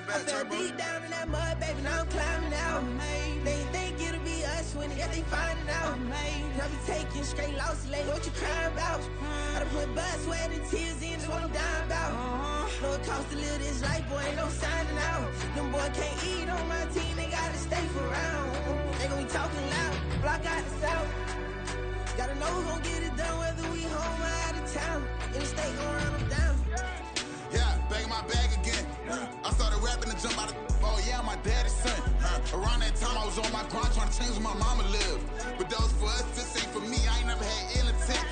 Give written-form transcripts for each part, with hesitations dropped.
I fell deep down in that mud, baby, now I'm climbing out. They think it'll be us when yet they finding out. I be taking straight losses, lady, what you crying about? I done put blood, sweat, and tears in, just what I'm dying about. Know it costs to live this life, boy, ain't no signing out. Them boy can't eat on my team, they gotta stay for round. They gon' be talking loud, block out the south. Gotta know who gon' get it done, whether we home or out of town. In the state, gon' run them down. Yeah, back in my bag again. I started rapping to jump out of, oh yeah, my daddy's son. Around that time I was on my grind trying to change where my mama lived. But that was for us, this ain't for me, I ain't never had ill intent.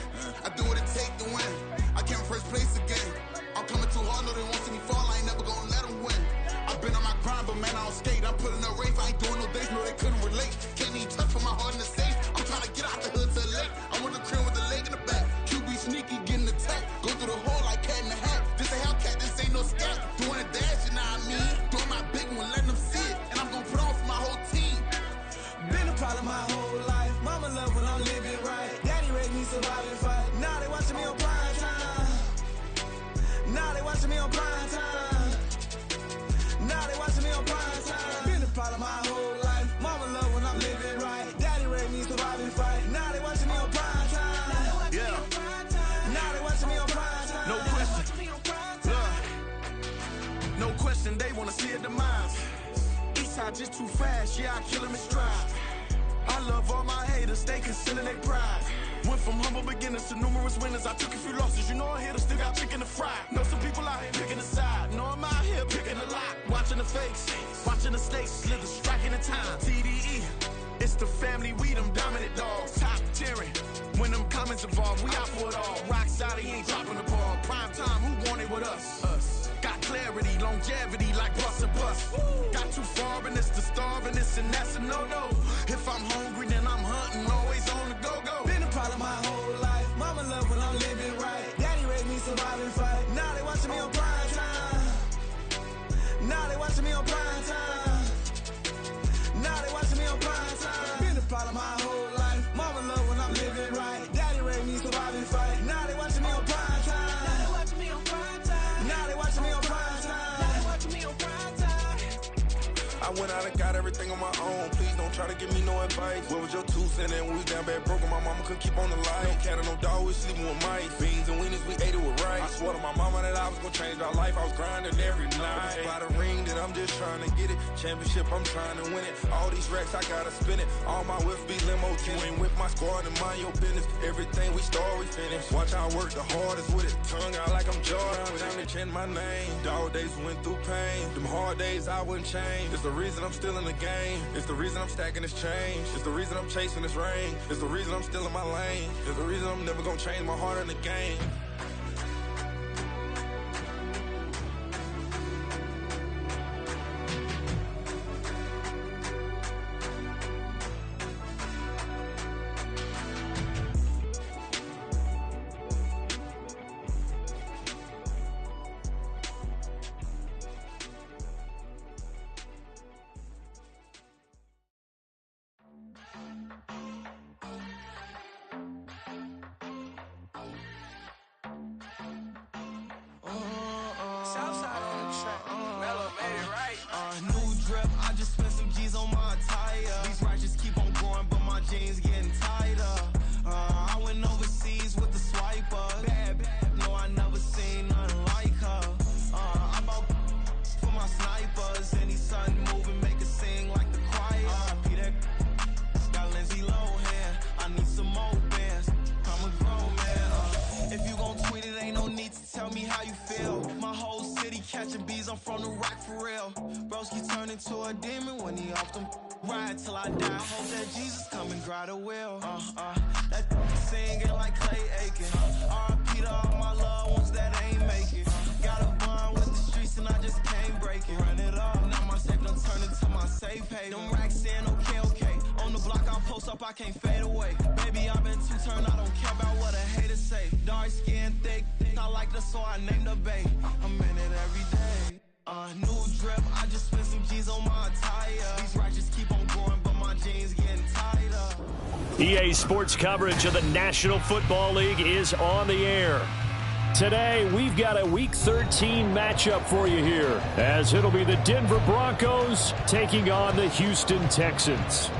I do what it take to win. I came in first place again. I'm coming too hard, no they won't see me fall, I ain't never gonna let them win. I've been on my grind, but man I don't skate. I'm putting up race, I ain't doing no days, no they couldn't relate. Can't even touch for my heart in the safe. I'm trying to get out the hood to the lake. I'm with the crib with the leg in the back. QB sneaky, getting attacked. Go through the hole like cat in the hat. This a Hellcat, this ain't no scat. Doing a dash, you know what I mean? Doing my big one, letting them see it. And I'm gonna put on for my whole team. Been a problem my whole life. Mama love when I'm living right. Daddy raised me survive and fight. Now they watching me on prime time. Now they watching me on prime time. Now they watching me on prime time. Been a problem my whole life. Mama love when I'm living right. Daddy raised me survive and fight. Now they watching me on prime time. Yeah. Now they watching me on prime time. No question. No question, they wanna see a demise. Eastside just too fast, yeah, I kill them in stride. I love all my haters, they concealing their pride. Went from humble beginners to numerous winners. I took a few losses, you know I hit, still got chicken to fry. Know some people out here picking a side, know I'm out here picking a lot. Watching the fakes, watching the stakes, slither, striking the time. TDE, it's the family, we them dominant dogs. Top tiering, when them comments involved, we out for it all. Rock side, he ain't dropping the ball. Prime time, who want it with us? Us. Got clarity, longevity, like bus and bus. Got too far and it's the starving, this and that's a no-no. If I'm hungry, then I'm hunting, always on the go-go. Been a problem my whole life. Mama love when I'm living right. Daddy raised me survive and fight. Now they watching me on prime time. Now they watching me on prime time. Now they watching me on prime time. Been a problem my whole life. Mama love when I'm living right. Daddy raised me survive and fight. Now they watching me on prime time. Now they watching me on prime time. Now they watching me on prime time. Now they watching me on prime time. I went out and got everything on my own. Please don't try to give me no advice. What was your 2 cents and we was down bad broke and my mama couldn't keep on the light. No cat or no dog, we was sleeping with mice. Beans and weenies, we ate it with rice. I swore to my mama that I was gonna change our life. I was grinding every night. By the ring that I'm just trying to get it. Championship, I'm trying to win it. All these racks, I gotta spin it. All my whips be limo tin. You ain't with my squad and mind your business. Everything we start, we finish. Watch I work the hardest with it. Tongue out like I'm Jordan. Time to change my name. Dog days went through pain. Them hard days I wouldn't change. It's the reason I'm still in the game. It's the reason I'm stacking this change. It's the reason I'm chasing this rain. It's the reason I'm still in my lane. It's the reason I'm never gonna change my heart in the game. New drip, I just spent some G's on my attire. These righteous keep on going, but my jeans getting tighter. I went overseas with the swiper. Bad, no, I never seen nothing like her. I bought for my snipers. Any sun moving, make it sing like the choir. Peter got Lindsay Lohan. I need some more bands. I'm a grown man. If you gon' tweet it, ain't no need to tell me how you feel. My whole city catching bees, I'm from the rock for real. Broski turn into a demon when he off them. Ride till I die, hope that Jesus come and grab the wheel. That singing like Clay Aiken. R.I.P. to all my loved ones that ain't make it. Got a bond with the streets and I just can't break it. Run it up, now my safe done turn into my safe haven. Them racks in, okay. On the block I post up, I can't fade away. Baby, I've been too turned, I don't care about what a hater say. Dark skin, thick, I like the so I named the bay. I'm in it every day. New drip, I just spent some G's on my attire. These righteous keep on going, but my jeans getting tighter. EA Sports coverage of the National Football League is on the air. Today, we've got a Week 13 matchup for you here, as it'll be the Denver Broncos taking on the Houston Texans.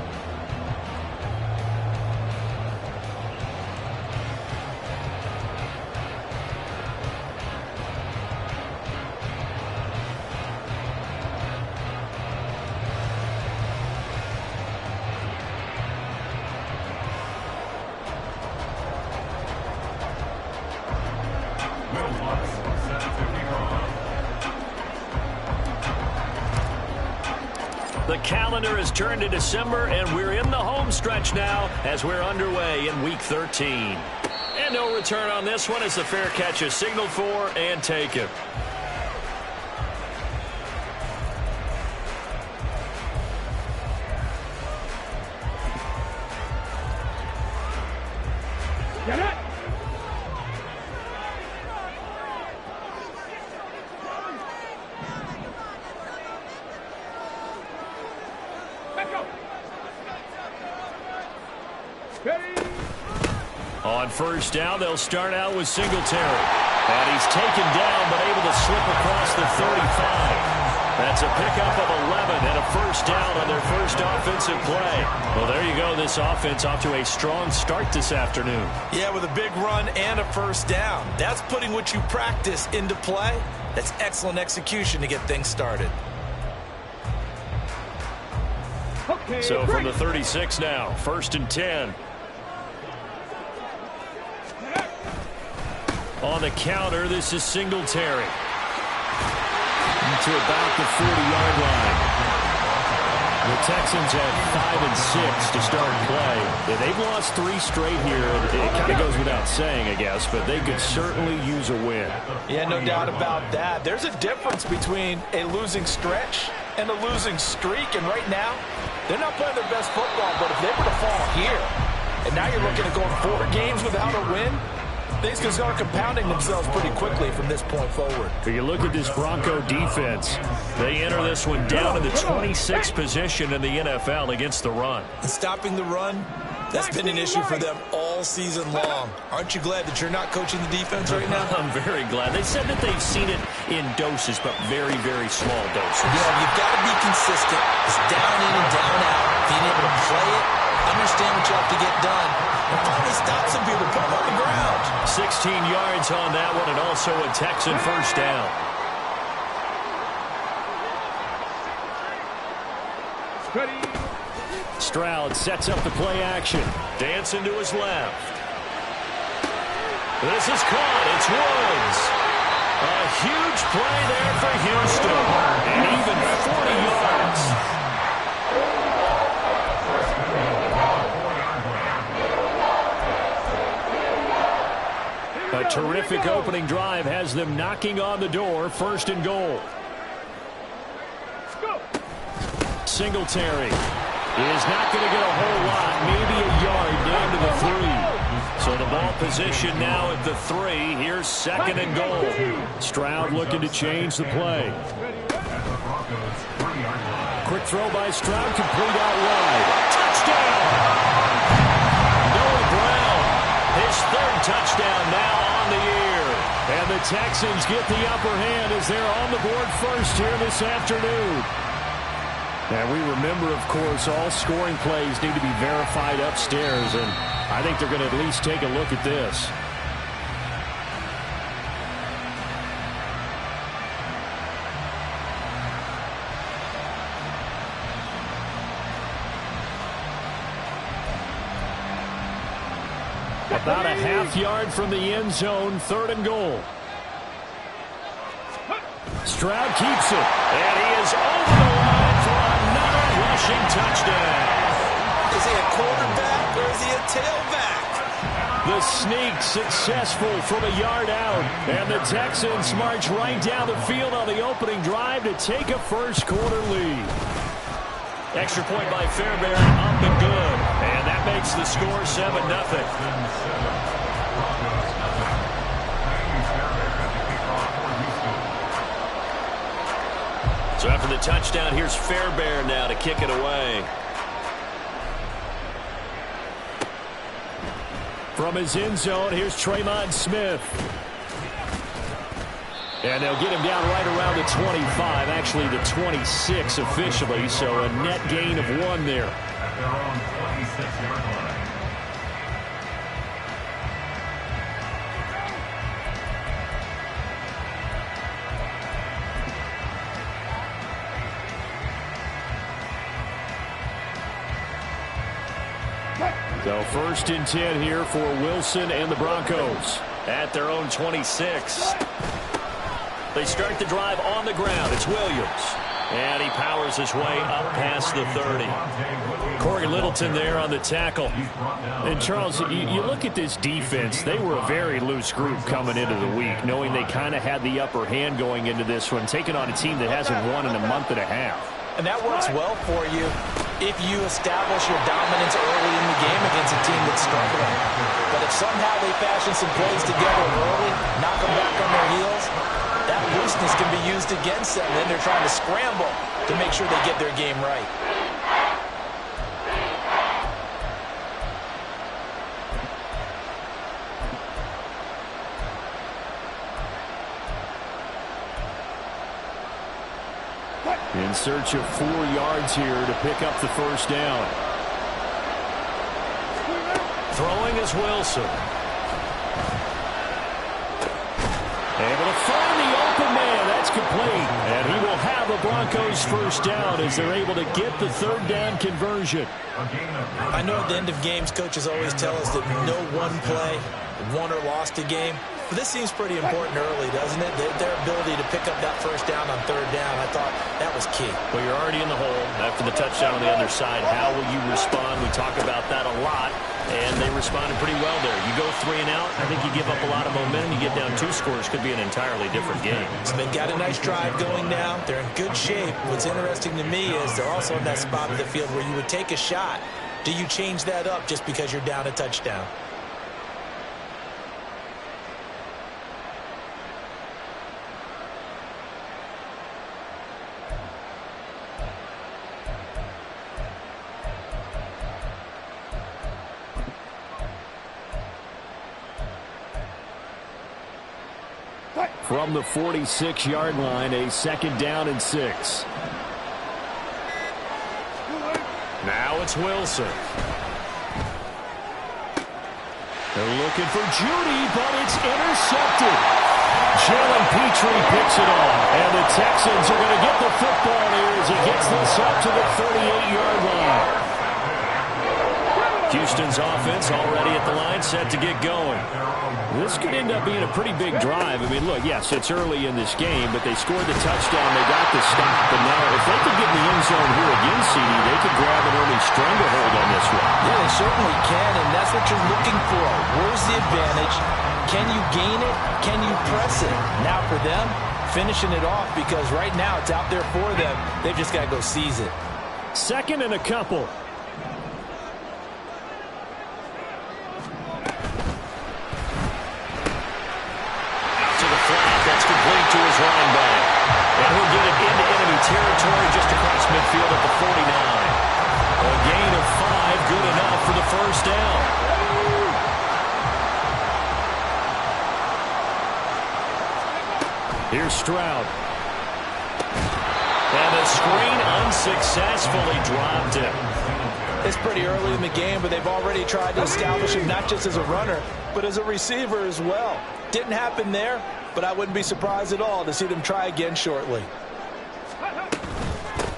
The calendar has turned to December, and we're in the home stretch now as we're underway in Week 13. And no return on this one as the fair catch is signaled for and taken. Get it! On first down, they'll start out with Singletary. And he's taken down, but able to slip across the 35. That's a pickup of 11 and a first down on their first offensive play. Well, there you go. This offense off to a strong start this afternoon. Yeah, with a big run and a first down. That's putting what you practice into play. That's excellent execution to get things started. Okay, So from the 36 now, 1st and 10. On the counter, this is Singletary. To about the 40-yard line. The Texans have 5 and 6 to start play. Yeah, they've lost 3 straight here. It kind of goes without saying, I guess, but they could certainly use a win. Yeah, no doubt about that. There's a difference between a losing stretch and a losing streak, and right now, they're not playing their best football, but if they were to fall here, and now you're looking at going 4 games without a win, things can start compounding themselves pretty quickly from this point forward. You look at this Bronco defense. They enter this one down in the 26th position in the NFL against the run. And stopping the run, that's been an issue for them all season long. Aren't you glad that you're not coaching the defense right now? I'm very glad. They said that they've seen it in doses, but very, very small doses. Yeah, you've got to be consistent. It's down in and down out. Being able to play it, understand what you have to get done, and finally stop some people, put them on the ground. 16 yards on that one, and also a Texan first down. Stroud sets up the play action. Dancing to his left. This is caught. It's Woods. A huge play there for Houston. And even 40 yards. A terrific opening drive has them knocking on the door. 1st and goal. Singletary is not going to get a whole lot, maybe a yard down to the 3. So the ball position now at the 3. Here's 2nd and goal. Stroud looking to change the play. Quick throw by Stroud, complete out wide. Touchdown! Noah Brown, his 3rd touchdown now on the year. And the Texans get the upper hand as they're on the board first here this afternoon. And we remember, of course, all scoring plays need to be verified upstairs, and I think they're going to at least take a look at this. About a half yard from the end zone, 3rd and goal. Stroud keeps it, and he is over the line for another rushing touchdown. Is he a quarterback or is he a tailback? The sneak successful from a yard out, and the Texans march right down the field on the opening drive to take a first-quarter lead. Extra point by Fairbairn, up and good, and that makes the score 7-0. So after the touchdown, here's Fairbairn now to kick it away. From his end zone, here's Tremont Smith. And they'll get him down right around the 25, actually the 26 officially, so a net gain of 1 there. At their own 26-yard line. So 1st and 10 here for Wilson and the Broncos at their own 26. They start the drive on the ground. It's Williams. And he powers his way up past the 30. Corey Littleton there on the tackle. And, Charles, you look at this defense. They were a very loose group coming into the week, knowing they kind of had the upper hand going into this one, taking on a team that hasn't won in a month and a half. And that works well for you if you establish your dominance early in the game against a team that's struggling. But if somehow they fashion some plays together early, knock them back on their heels, that looseness can be used against them. Then they're trying to scramble to make sure they get their game right. In search of 4 yards here to pick up the 1st down. Throwing is Wilson. Able to find the open man. That's complete. And he will have the Broncos 1st down as they're able to get the 3rd down conversion. I know at the end of games, coaches always tell us that no one play won or lost a game. But this seems pretty important early, doesn't it? Their ability to pick up that 1st down on 3rd down, I thought that was key. Well, you're already in the hole after the touchdown on the other side. How will you respond? We talk about that a lot, and they responded pretty well there. You go 3 and out, I think you give up a lot of momentum. You get down 2 scores, could be an entirely different game. So they've got a nice drive going now. They're in good shape. What's interesting to me is they're also in that spot of the field where you would take a shot. Do you change that up just because you're down a touchdown? From the 46-yard line, a 2nd down and 6. Now it's Wilson. They're looking for Judy, but it's intercepted. Jalen Petrie picks it off, and the Texans are going to get the football here as he gets this up to the 38-yard line. Houston's offense already at the line, set to get going. This could end up being a pretty big drive. I mean, look, yes, it's early in this game, but they scored the touchdown. They got the stop. But now, if they could get in the end zone here again, CD, they could grab an early stranglehold on this one. Yeah, they certainly can, and that's what you're looking for. Where's the advantage? Can you gain it? Can you press it? Now for them, finishing it off, because right now it's out there for them. They've just got to go seize it. 2nd and a couple. To his running back. And he'll get it into enemy territory just across midfield at the 49. A gain of 5, good enough for the 1st down. Here's Stroud. And the screen unsuccessfully dropped him. It's pretty early in the game, but they've already tried to establish him not just as a runner, but as a receiver as well. Didn't happen there, but I wouldn't be surprised at all to see them try again shortly.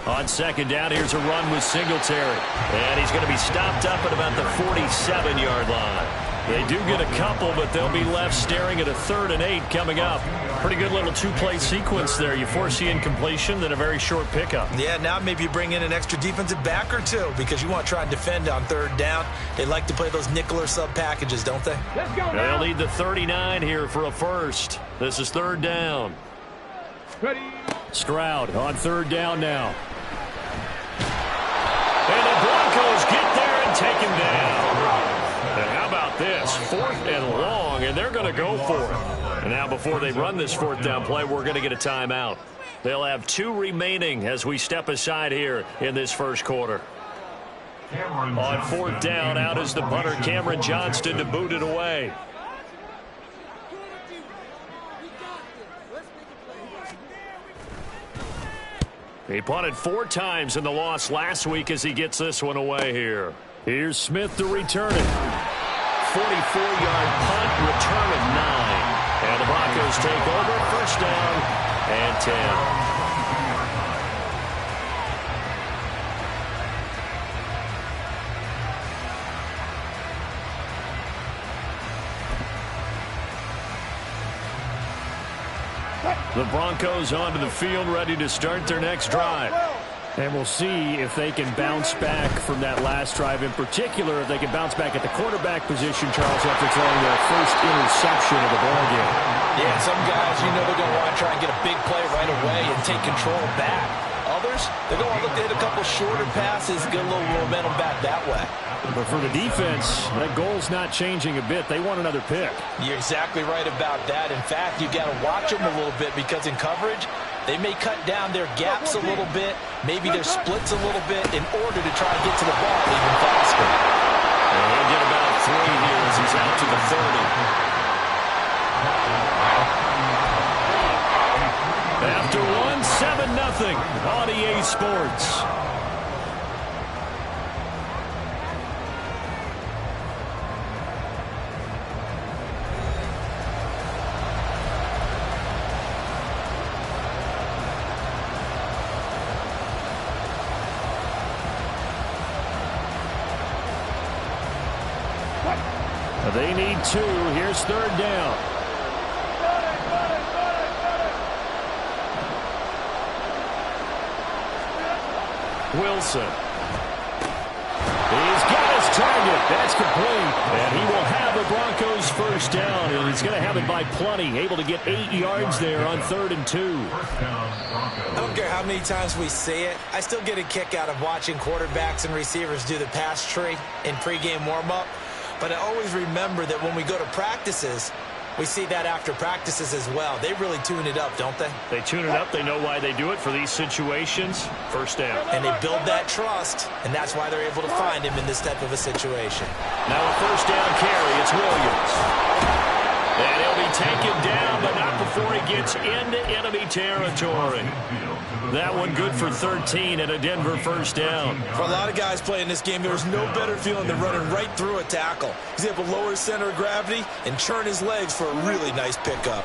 On 2nd down, here's a run with Singletary. And he's going to be stopped up at about the 47-yard line. They do get a couple, but they'll be left staring at a 3rd and 8 coming up. Pretty good little 2-play sequence there. You foresee incompletion, then a very short pickup. Yeah, now maybe you bring in an extra defensive back or 2 because you want to try and defend on 3rd down. They like to play those nickel or sub packages, don't they? Let's go now. They'll need the 39 here for a 1st. This is 3rd down. Ready. Stroud on 3rd down now. And the Broncos get there and take him down. And how about this? 4th and long, and they're going to go for it. And now before they run this 4th down play, we're going to get a timeout. They'll have 2 remaining as we step aside here in this 1st quarter. On 4th down, out is the punter, Cameron Johnston, to boot it away. He punted 4 times in the loss last week as he gets this one away here. Here's Smith to return it. 44-yard punt, return of 9. And the Broncos take over, first down and 10. The Broncos onto the field, ready to start their next drive. And we'll see if they can bounce back from that last drive. In particular, if they can bounce back at the quarterback position, Charles, after throwing their first interception of the ballgame. Yeah, some guys, they're going to want to try and get a big play right away and take control back. Others, they're going to look to hit a couple shorter passes, get a little momentum back that way. But for the defense, that goal's not changing a bit. They want another pick. You're exactly right about that. In fact, you got to watch them a little bit because in coverage, they may cut down their gaps a little bit, maybe their splits a little bit in order to try to get to the ball even faster. And he'll get about 3 here as he's out to the 30. After one, 7-0 on EA Sports. They need 2. Here's third down. Wilson. He's got his target. That's complete. And he will have the Broncos first down. And he's going to have it by plenty. Able to get 8 yards there on 3rd and 2. I don't care how many times we say it. I still get a kick out of watching quarterbacks and receivers do the pass tree in pregame warm-up. But I always remember that when we go to practices, we see that after practices as well. They really tune it up, don't they? They tune it up. They know why they do it for these situations. First down. And they build that trust, and that's why they're able to find him in this type of a situation. Now a first down carry. It's Williams. And he'll be taken down, but not before he gets into enemy territory. That one good for 13 and a Denver first down. For a lot of guys playing this game, there's no better feeling than running right through a tackle. He's able to lower his center of gravity and churn his legs for a really nice pickup.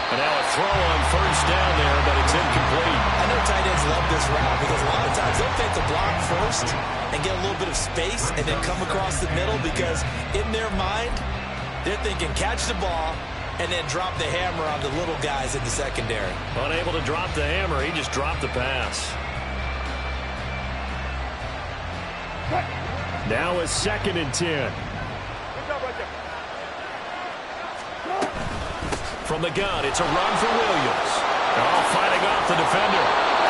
And now a throw on first down there, but it's incomplete. I know tight ends love this route because a lot of times they'll take the block first and get a little bit of space and then come across the middle because in their mind, they're thinking catch the ball and then drop the hammer on the little guys in the secondary. Unable to drop the hammer, he just dropped the pass. Now a 2nd and 10. From the gun, it's a run for Williams. Oh, fighting off the defender.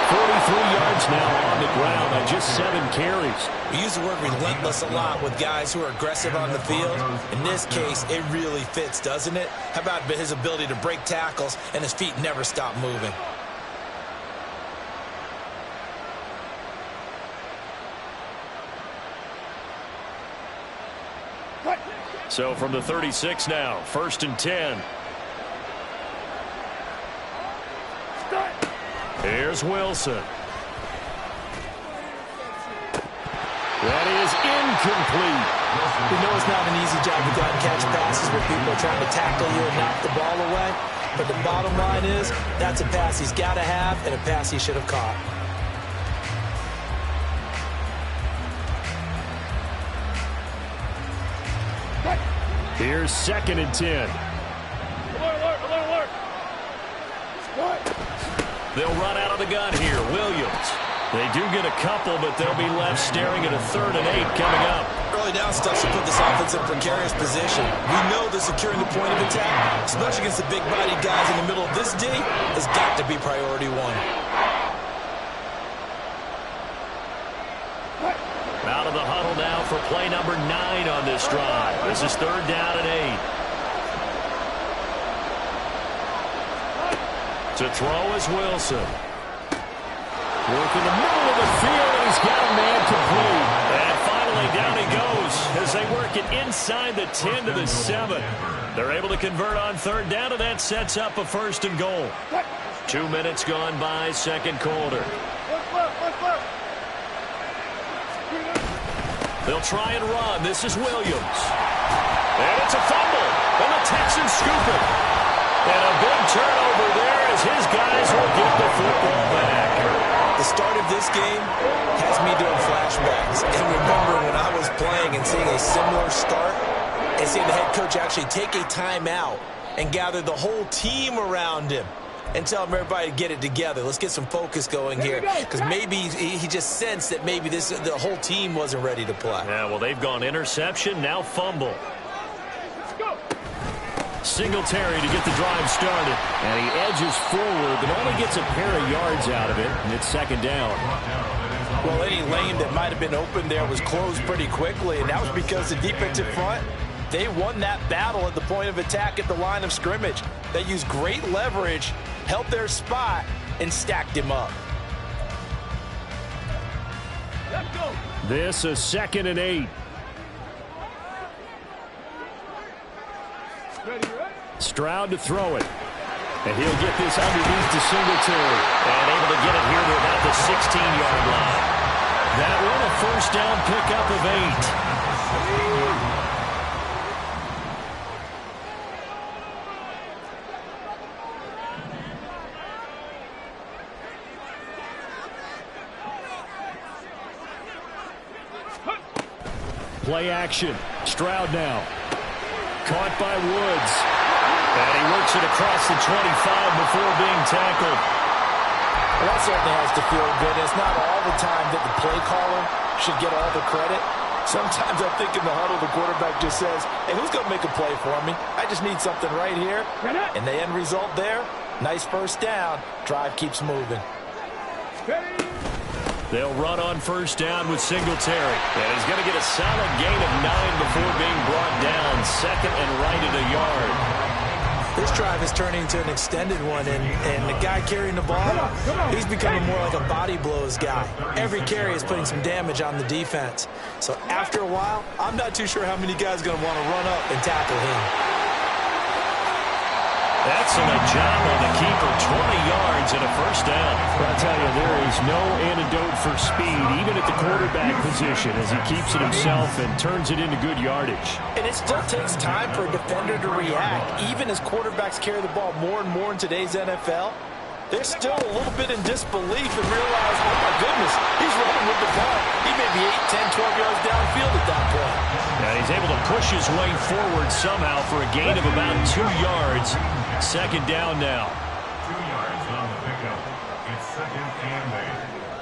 43 yards now on the ground on just 7 carries. We use the word relentless a lot with guys who are aggressive on the field. In this case, it really fits, doesn't it? How about his ability to break tackles and his feet never stop moving? So from the 36 now, 1st and 10. Here's Wilson. That is incomplete. We know it's not an easy job to go out and catch passes where people are trying to tackle you and knock the ball away. But the bottom line is that's a pass he's got to have and a pass he should have caught. Here's 2nd and 10. Alert. They'll run out of the gun here. Williams. They do get a couple, but they'll be left staring at a 3rd and 8 coming up. Early down stuff should put this offense in precarious position. We know that securing the point of attack, especially against the big-bodied guys in the middle of this D, has got to be priority 1. Out of the huddle now for play number 9 on this drive. This is 3rd down and 8. To throw is Wilson. Working the middle of the field, and he's got a man complete. And finally down he goes as they work it inside the 10 to the 7. They're able to convert on 3rd down, and that sets up a 1st and goal. 2 minutes gone by, second quarter. They'll try and run. This is Williams. And it's a fumble. And the Texans scoop it. And a big turnover there as his guys will get the football back. The start of this game has me doing flashbacks. And remember when I was playing and seeing a similar start and seeing the head coach actually take a timeout and gather the whole team around him and tell everybody to get it together. Let's get some focus going here, because maybe he just sensed that maybe the whole team wasn't ready to play. Yeah, well, they've gone interception, now fumble. Singletary to get the drive started. And he edges forward, but only gets a pair of yards out of it, and it's second down. Well, any lane that might have been open there was closed pretty quickly, and that was because the defensive front, they won that battle at the point of attack at the line of scrimmage. They used great leverage, held their spot, and stacked him up. This is 2nd and 8. Stroud to throw it. And he'll get this underneath to Singletary. And able to get it here to about the 16-yard line. That one a first down pickup of 8. Play action. Stroud now. Caught by Woods. And he works it across the 25 before being tackled. Well, that certainly has to feel good. It's not all the time that the play caller should get all the credit. Sometimes I think in the huddle, the quarterback just says, hey, who's going to make a play for me? I just need something right here. And the end result there, nice first down. Drive keeps moving. They'll run on first down with Singletary. And he's going to get a solid gain of 9 before being brought down. Second and right at a yard. This drive is turning into an extended one, and the guy carrying the ball, he's becoming more like a body blows guy. Every carry is putting some damage on the defense. So after a while, I'm not too sure how many guys are going to want to run up and tackle him. Excellent job on the keeper. 20 yards and a first down. But I'll tell you, there is no antidote for speed, even at the quarterback position, as he keeps it himself and turns it into good yardage. And it still takes time for a defender to react. Even as quarterbacks carry the ball more and more in today's NFL, they're still a little bit in disbelief and realize, oh my goodness, he's running with the ball. He may be 8, 10, 12 yards downfield at that point. And he's able to push his way forward somehow for a gain of about 2 yards. Second down now. 2 yards on the pickup. It's 2nd and 8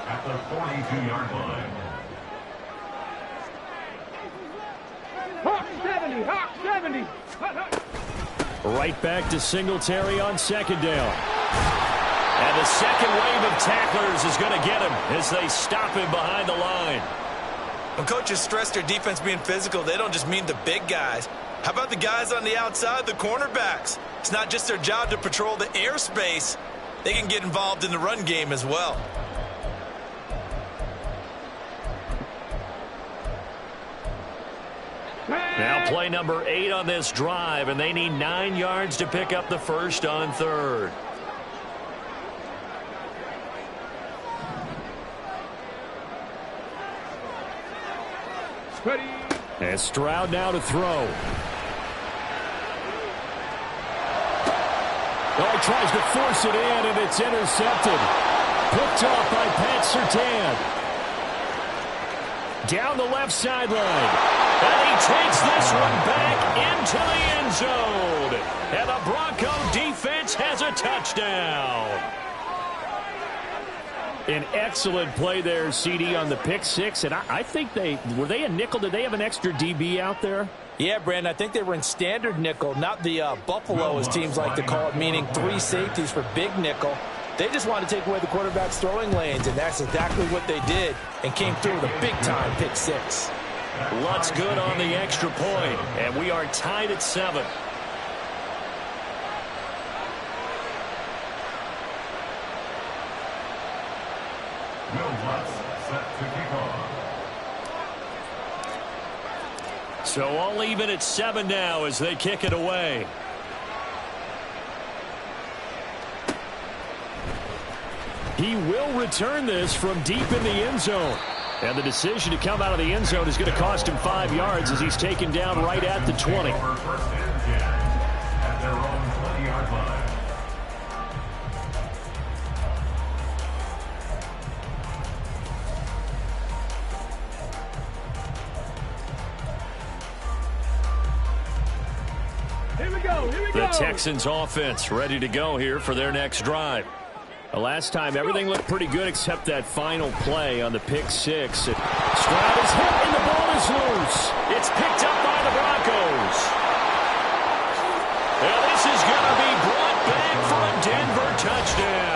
at the 42-yard line. Hawk 70, Hawk 70. Right back to Singletary on second down. And the second wave of tacklers is going to get him as they stop him behind the line. When coaches stress their defense being physical, they don't just mean the big guys. How about the guys on the outside, the cornerbacks? It's not just their job to patrol the airspace. They can get involved in the run game as well. Now play number 8 on this drive, and they need 9 yards to pick up the first on third. Ready. And Stroud now to throw. Oh, he tries to force it in, and it's intercepted. Picked off by Pat Surtain. Down the left sideline. And he takes this one back into the end zone. And the Bronco defense has a touchdown. An excellent play there, CD, on the pick six. And I think were they a nickel? Did they have an extra DB out there? Yeah, Brandon, I think they were in standard nickel, not the Buffalo, as teams like to call it, meaning 3 safeties for big nickel. They just wanted to take away the quarterback's throwing lanes, and that's exactly what they did, and came through with a big-time pick six. Lutz good on the extra point, and we are tied at 7. Will Lutz set to kick off. So all even at 7 now as they kick it away. he will return this from deep in the end zone. And the decision to come out of the end zone is going to cost him 5 yards as he's taken down right at the 20. First and 10 at their own 20-yard line. The Texans offense ready to go here for their next drive. The last time everything looked pretty good except that final play on the pick six. Stroud is hit and the ball is loose. It's picked up by the Broncos. And this is going to be brought back for a Denver touchdown.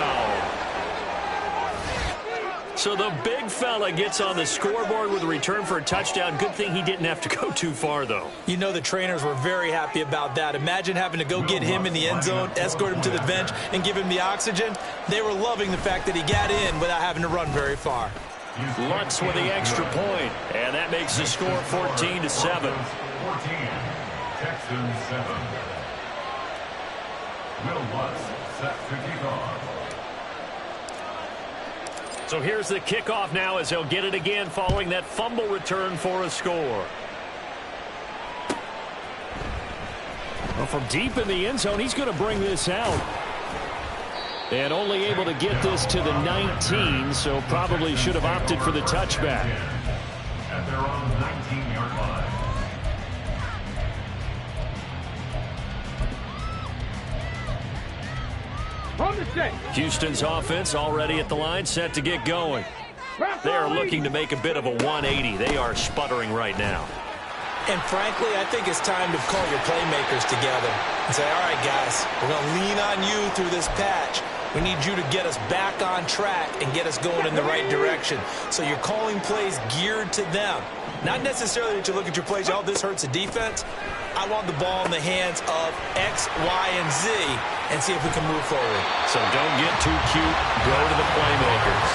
So the big fella gets on the scoreboard with a return for a touchdown. Good thing he didn't have to go too far, though. You know the trainers were very happy about that. Imagine having to go get him in the end zone, escort him to the bench, and give him the oxygen. They were loving the fact that he got in without having to run very far. Lutz with the extra point, and that makes the score 14-7. 14, Texans 7. Will Lutz set to kick off. So here's the kickoff now as they'll get it again following that fumble return for a score. Well, from deep in the end zone, he's going to bring this out. And only able to get this to the 19, so probably should have opted for the touchback. At their own 19-yard line. Houston's offense already at the line, set to get going. They are looking to make a bit of a 180. They are sputtering right now. And frankly, I think it's time to call your playmakers together and say, all right, guys, we're going to lean on you through this patch. We need you to get us back on track and get us going in the right direction. So you're calling plays geared to them. Not necessarily that you look at your plays, oh, this hurts the defense. I want the ball in the hands of X, Y, and Z and see if we can move forward. So don't get too cute. Go to the playmakers.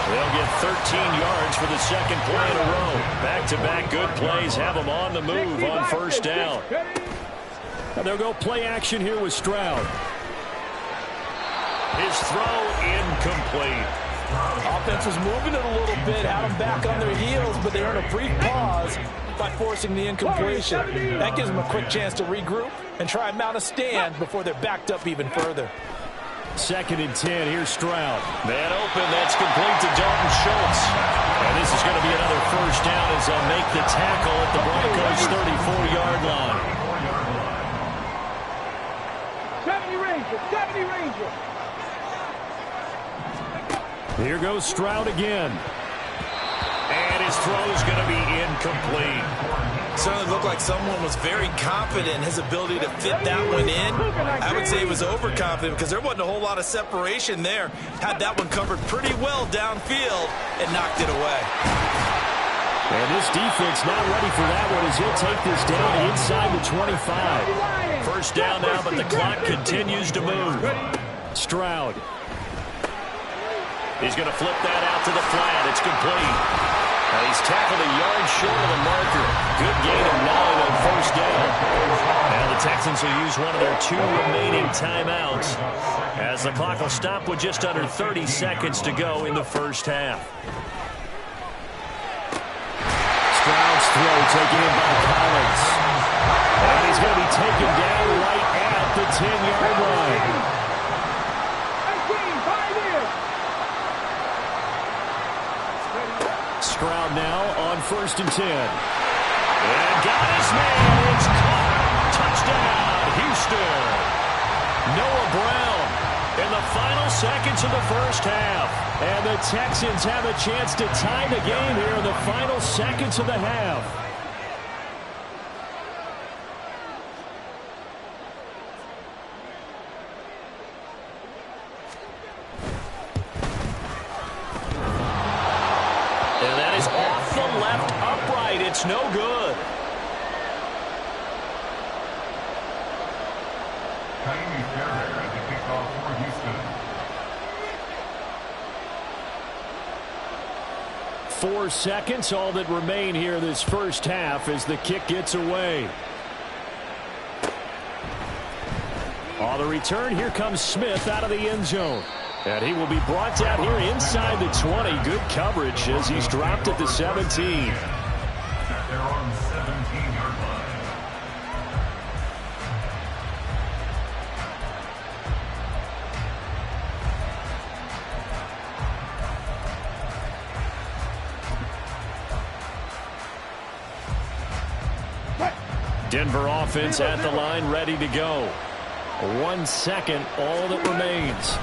They'll get 13 yards for the second play in a row. Back-to-back good plays have them on the move on first down. And they'll go play action here with Stroud. His throw incomplete. Offense was moving it a little bit, had them back on their heels, but they earned a brief pause by forcing the incompletion. That gives them a quick chance to regroup and try and mount a stand before they're backed up even further. 2nd and 10, here's Stroud. Man open, that's complete to Dalton Schultz. And this is going to be another first down as they'll make the tackle at the Broncos' 34-yard line. 70 Ranger. Here goes Stroud again. And his throw is going to be incomplete. Certainly looked like someone was very confident in his ability to fit that one in. I would say he was overconfident because there wasn't a whole lot of separation there. Had that one covered pretty well downfield and knocked it away. And this defense not ready for that one as he'll take this down inside the 25. First down now, but the clock continues to move. Stroud. He's going to flip that out to the flat. It's complete. Now he's tackled a yard short of the marker. Good gain of 9 on first down. Now the Texans will use one of their 2 remaining timeouts as the clock will stop with just under 30 seconds to go in the first half. Stroud's throw taken in by Collins. And he's going to be taken down right at the 10-yard line. Stroud now on 1st and 10. And got his man. It's caught. Touchdown, Houston. Noah Brown in the final seconds of the first half. And the Texans have a chance to tie the game here in the final seconds of the half. It's no good. Tiny Fairhair at the kickoff for Houston. 4 seconds, all that remain here this first half as the kick gets away. On the return, here comes Smith out of the end zone. And he will be brought down here inside the 20. Good coverage as he's dropped at the 17. At their own 17-yard line. Denver offense at the line, ready to go. 1 second, all that remains.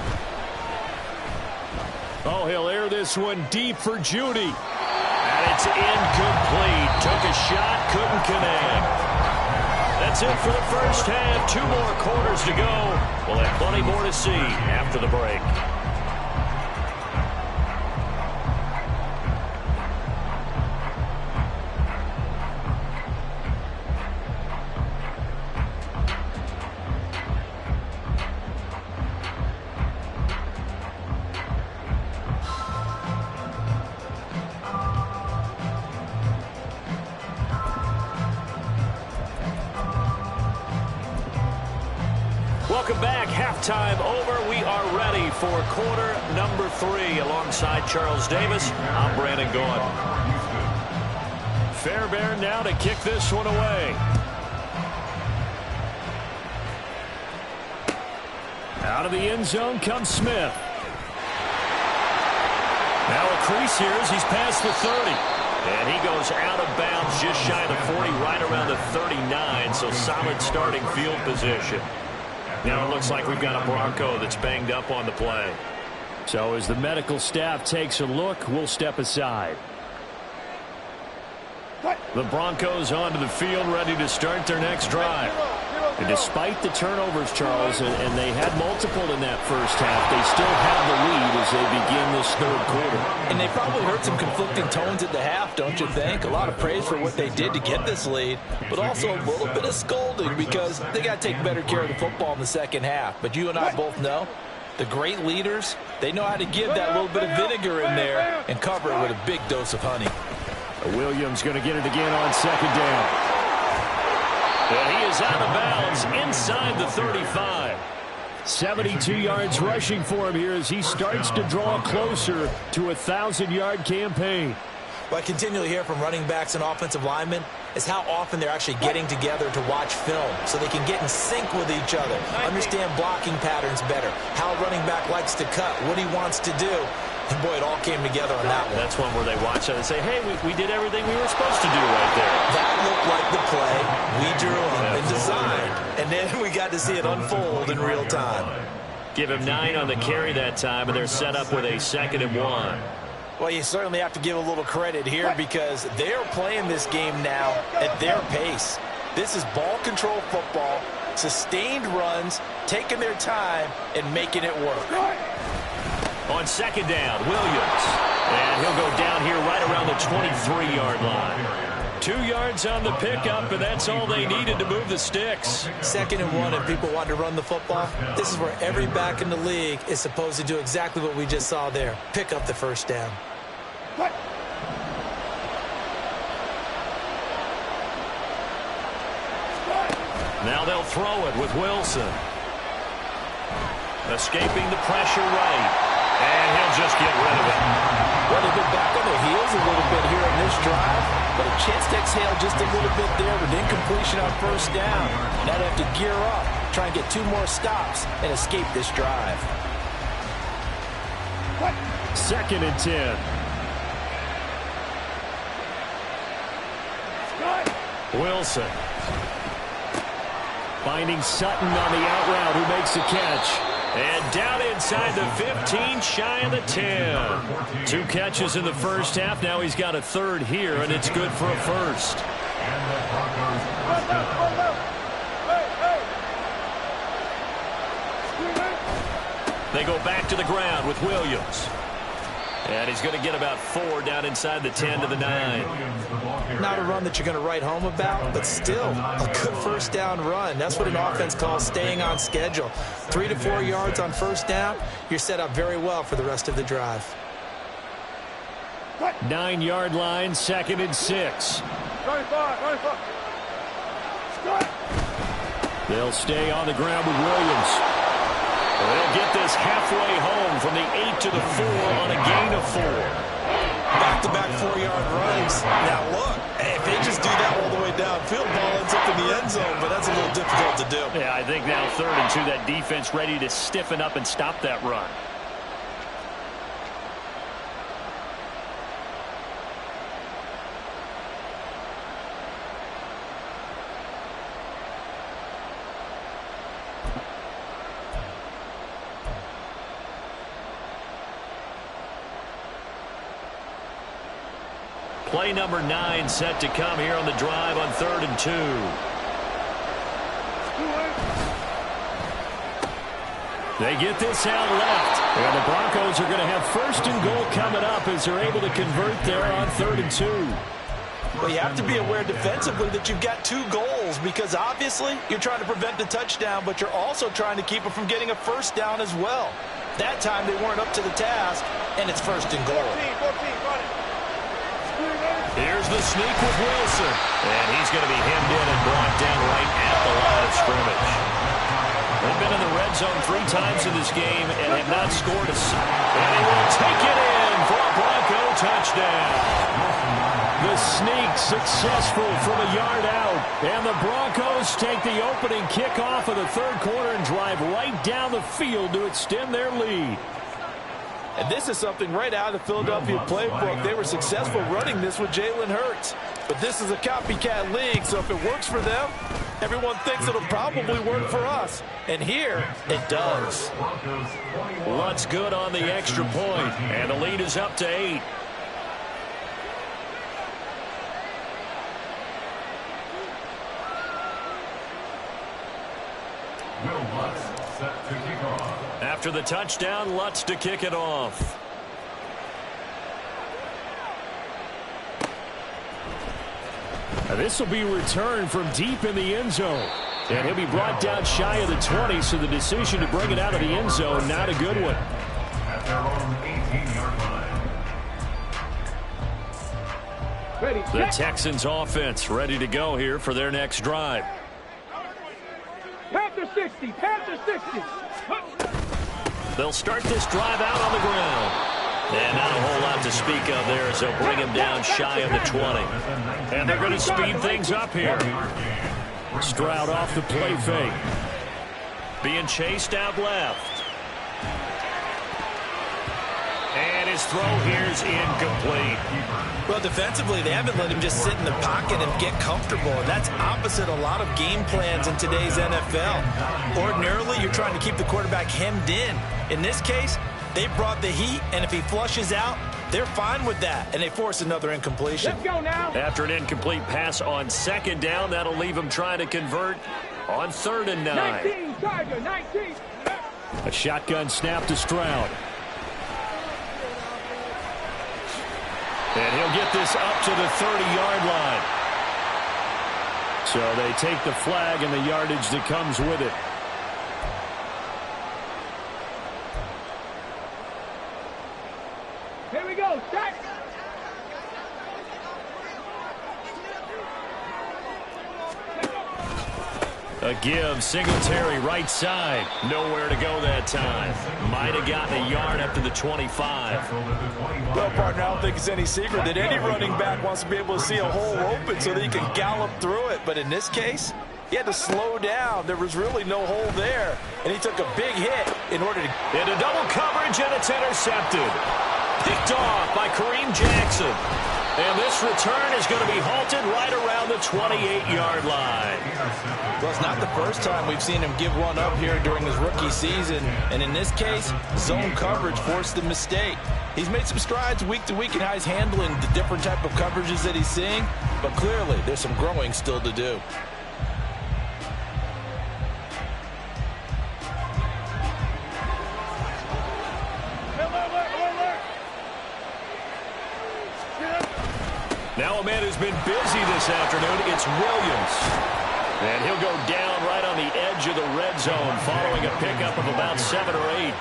Oh, he'll air this one deep for Judy. And it's incomplete. Took a shot, couldn't connect. That's it for the first half. 2 more quarters to go. We'll have plenty more to see after the break. Welcome back. Halftime over. We are ready for quarter number 3. Alongside Charles Davis, I'm Brandon Gaughan. Fairbairn now to kick this one away. Out of the end zone comes Smith. Now a crease here as he's past the 30. And he goes out of bounds just shy of the 40, right around the 39. So solid starting field position. Now it looks like we've got a Bronco that's banged up on the play. So as the medical staff takes a look, we'll step aside. The Broncos onto the field, ready to start their next drive. And despite the turnovers, Charles, and they had multiple in that first half, they still have the lead as they begin this third quarter. And they probably heard some conflicting tones at the half, don't you think? A lot of praise for what they did to get this lead, but also a little bit of scolding because they got to take better care of the football in the second half. But you and I both know the great leaders, they know how to give that little bit of vinegar in there and cover it with a big dose of honey. Williams going to get it again on second down. And he is out of bounds inside the 35. 72 yards rushing for him here as he starts to draw closer to a 1,000-yard campaign. What I continually hear from running backs and offensive linemen is how often they're actually getting together to watch film so they can get in sync with each other, understand blocking patterns better, how a running back likes to cut, what he wants to do. And, boy, it all came together on that one. That's one where they watch it and say, hey, we did everything we were supposed to do right there. That looked like the play we drew up and designed. And then we got to see it unfold in real time. Give him 9 on the carry that time, and they're set up with a 2nd and 1. Well, you certainly have to give a little credit here because they're playing this game now at their pace. This is ball control football, sustained runs, taking their time, and making it work. On second down, Williams. And he'll go down here right around the 23-yard line. 2 yards on the pickup, and that's all they needed to move the sticks. 2nd and 1, and people want to run the football. This is where every back in the league is supposed to do exactly what we just saw there. Pick up the first down. Now they'll throw it with Wilson. Escaping the pressure right. And he'll just get rid of it. Well, they've been back on their heels a little bit here on this drive, but a chance to exhale just a little bit there with incompletion on first down. Now they have to gear up, try and get 2 more stops and escape this drive. 2nd and 10. Wilson. Finding Sutton on the out route, who makes the catch. And down inside the 15, shy of the 10. 2 catches in the first half. Now he's got a 3rd here, and it's good for a first. They go back to the ground with Williams. And he's going to get about 4 down inside the 10 to the 9. Not a run that you're going to write home about, but still a good first down run. That's what an offense calls staying on schedule. 3 to 4 yards on first down, you're set up very well for the rest of the drive. 9-yard line, 2nd and 6. They'll stay on the ground with Williams. They'll get this halfway home from the 8 to the 4 on a gain of 4. Back-to-back 4-yard runs. Now look, if they just do that all the way downfield, ball ends up in the end zone, but that's a little difficult to do. Yeah, I think now 3rd and 2, that defense ready to stiffen up and stop that run. Play number 9 set to come here on the drive on 3rd and 2. They get this out left. And the Broncos are going to have 1st and goal coming up as they're able to convert there on 3rd and 2. Well, you have to be aware defensively that you've got 2 goals because obviously you're trying to prevent the touchdown, but you're also trying to keep it from getting a 1st down as well. That time they weren't up to the task, and it's 1st and goal. 14, run it. Here's the sneak with Wilson. And he's going to be hemmed in and brought down right at the line of scrimmage. They've been in the red zone 3 times in this game and have not scored a single. And he will take it in for a Bronco touchdown. The sneak successful from a yard out. And the Broncos take the opening kickoff of the 3rd quarter and drive right down the field to extend their lead. And this is something right out of the Philadelphia playbook. They were successful running this with Jalen Hurts. But this is a copycat league, so if it works for them, everyone thinks it'll probably work for us. And here, it does. What's good on the extra point, and the lead is up to 8. Set to kick off. After the touchdown, Lutz to kick it off. This will be returned from deep in the end zone. And he'll be brought down shy of the 20, so the decision to bring it out of the end zone, not a good one. At their own 18-yard line. Ready, The Texans offense ready to go here for their next drive. Panther 60, Panther 60. They'll start this drive out on the ground. And not a whole lot to speak of there as they'll bring him down shy of the 20. And they're going to speed things up here. Stroud off the play fake. Being chased out left. And his throw here's incomplete. Well, defensively, they haven't let him just sit in the pocket and get comfortable, and that's opposite a lot of game plans in today's NFL. Ordinarily, you're trying to keep the quarterback hemmed in. In this case, they brought the heat, and if he flushes out, they're fine with that, and they force another incompletion. Let's go now. After an incomplete pass on 2nd down, that'll leave him trying to convert on 3rd and 9. 19, Tiger, 19. A shotgun snap to Stroud. And he'll get this up to the 30-yard line. So they take the flag and the yardage that comes with it. Here we go, start. A give, Singletary right side. Nowhere to go that time. Might have gotten a yard up to the 25. Well, partner, I don't think it's any secret that any running back wants to be able to see a hole open so that he can gallop through it. But in this case, he had to slow down. There was really no hole there. And he took a big hit in order to... Into double coverage, and it's intercepted. Picked off by Kareem Jackson. And this return is going to be halted right around the 28-yard line. Well, it's not the first time we've seen him give one up here during his rookie season. And in this case, zone coverage forced the mistake. He's made some strides week to week in how he's handling the different type of coverages that he's seeing. But clearly, there's some growing still to do. Now a man who's been busy this afternoon, it's Williams. And he'll go down right on the edge of the red zone following a pickup of about 7 or 8.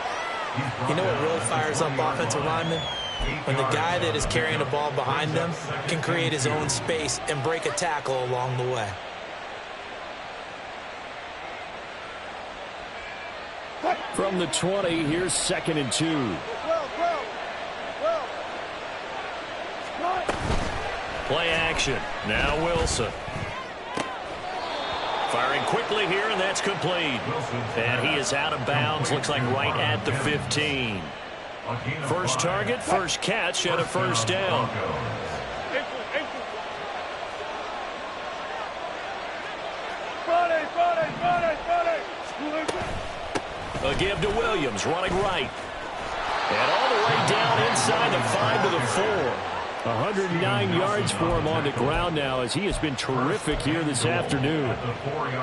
You know what really fires up offensive linemen? When the guy that is carrying the ball behind them can create his own space and break a tackle along the way. From the 20, here's 2nd and 2. Play action. Now Wilson. Firing quickly here, and that's complete. And he is out of bounds. Looks like right at the 15. First target, first catch, and a first down. A give to Williams, running right. And all the way down inside the 5 to the 4. 109 yards for him on the ground now, as he has been terrific here this afternoon.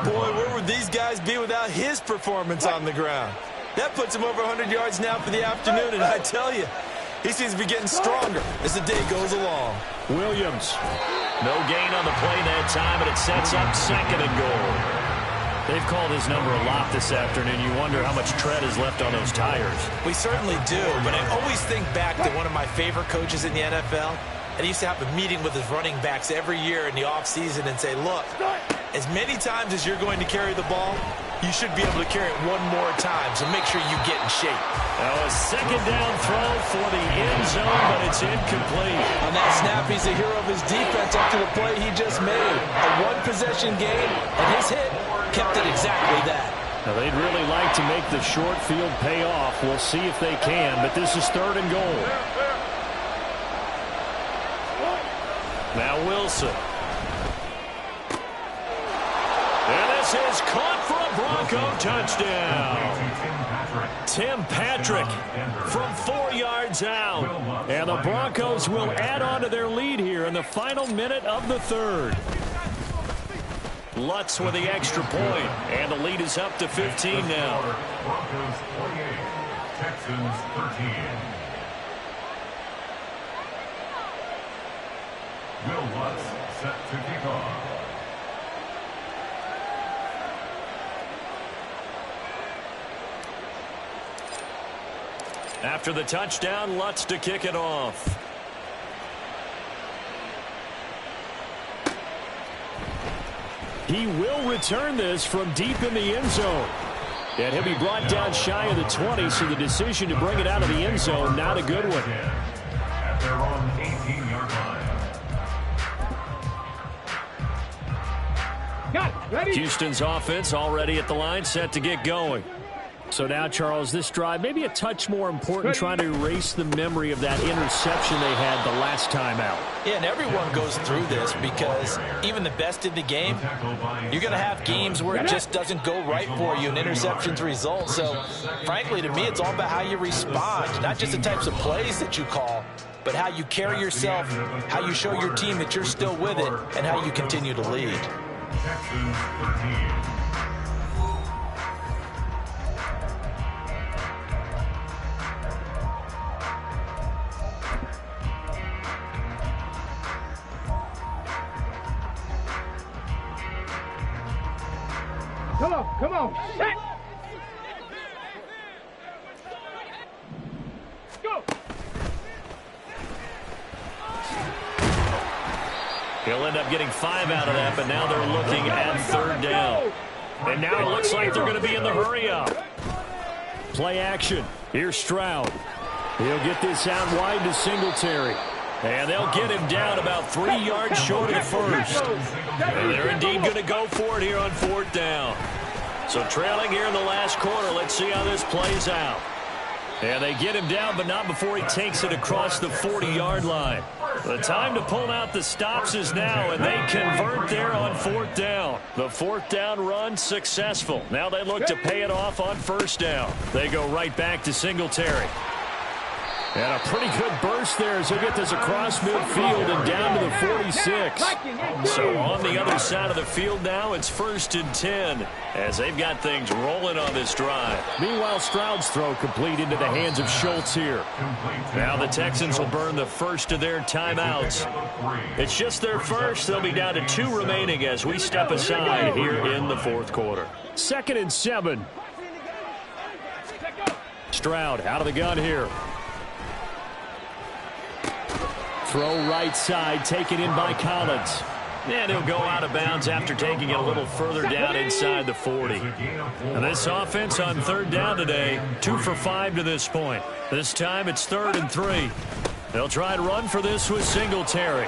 Boy, where would these guys be without his performance on the ground? That puts him over 100 yards now for the afternoon, and I tell you, he seems to be getting stronger as the day goes along. Williams. No gain on the play that time, but it sets up 2nd and goal. They've called his number a lot this afternoon. You wonder how much tread is left on those tires. We certainly do, but I always think back to one of my favorite coaches in the NFL. And he used to have a meeting with his running backs every year in the offseason and say, look, as many times as you're going to carry the ball, you should be able to carry it one more time, so make sure you get in shape. Now a 2nd down throw for the end zone, but it's incomplete. On that snap, he's the hero of his defense after the play he just made. A one-possession game, and his hit kept it exactly that. Now they'd really like to make the short field pay off. We'll see if they can, but this is 3rd and goal. Now Wilson. And this is caught for a Bronco touchdown. Tim Patrick from 4 yards out. And the Broncos will add on to their lead here in the final minute of the 3rd. Lutz with the extra point, and the lead is up to 15 now. Broncos 48, Texans 13. Will Lutz set to kick off. After the touchdown, Lutz to kick it off. He will return this from deep in the end zone. And he'll be brought down shy of the 20, so the decision to bring it out of the end zone, not a good one. At their own 18-yard line. Got it. Ready? Houston's offense already at the line, set to get going. So now, Charles, this drive maybe a touch more important, trying to erase the memory of that interception they had the last time out. Yeah, and everyone goes through this because even the best in the game, you're going to have games where it just doesn't go right for you and interceptions result. So, frankly, to me, it's all about how you respond, not just the types of plays that you call, but how you carry yourself, how you show your team that you're still with it, and how you continue to lead. Texans 13. Come on, set. Go. He'll end up getting 5 out of that, but now they're looking at 3rd down. And now it looks like they're going to be in the hurry-up. Play action. Here's Stroud. He'll get this out wide to Singletary. And they'll get him down about 3 yards short of the first. And they're indeed going to go for it here on 4th down. So trailing here in the last quarter, let's see how this plays out. And they get him down, but not before he takes it across the 40-yard line. The time to pull out the stops is now, and they convert there on 4th down. The 4th down run successful. Now they look to pay it off on 1st down. They go right back to Singletary. And a pretty good burst there as he'll get this across midfield and down to the 46. So on the other side of the field now, it's 1st and 10 as they've got things rolling on this drive. Meanwhile, Stroud's throw complete into the hands of Schultz here. Now the Texans will burn the first of their timeouts. It's just their first. They'll be down to 2 remaining as we step aside here in the 4th quarter. 2nd and 7. Stroud out of the gun here. Throw right side, taken in by Collins. And he'll go out of bounds after taking it a little further down inside the 40. And this offense on third down today, 2 for 5 to this point. This time it's 3rd and 3. They'll try to run for this with Singletary.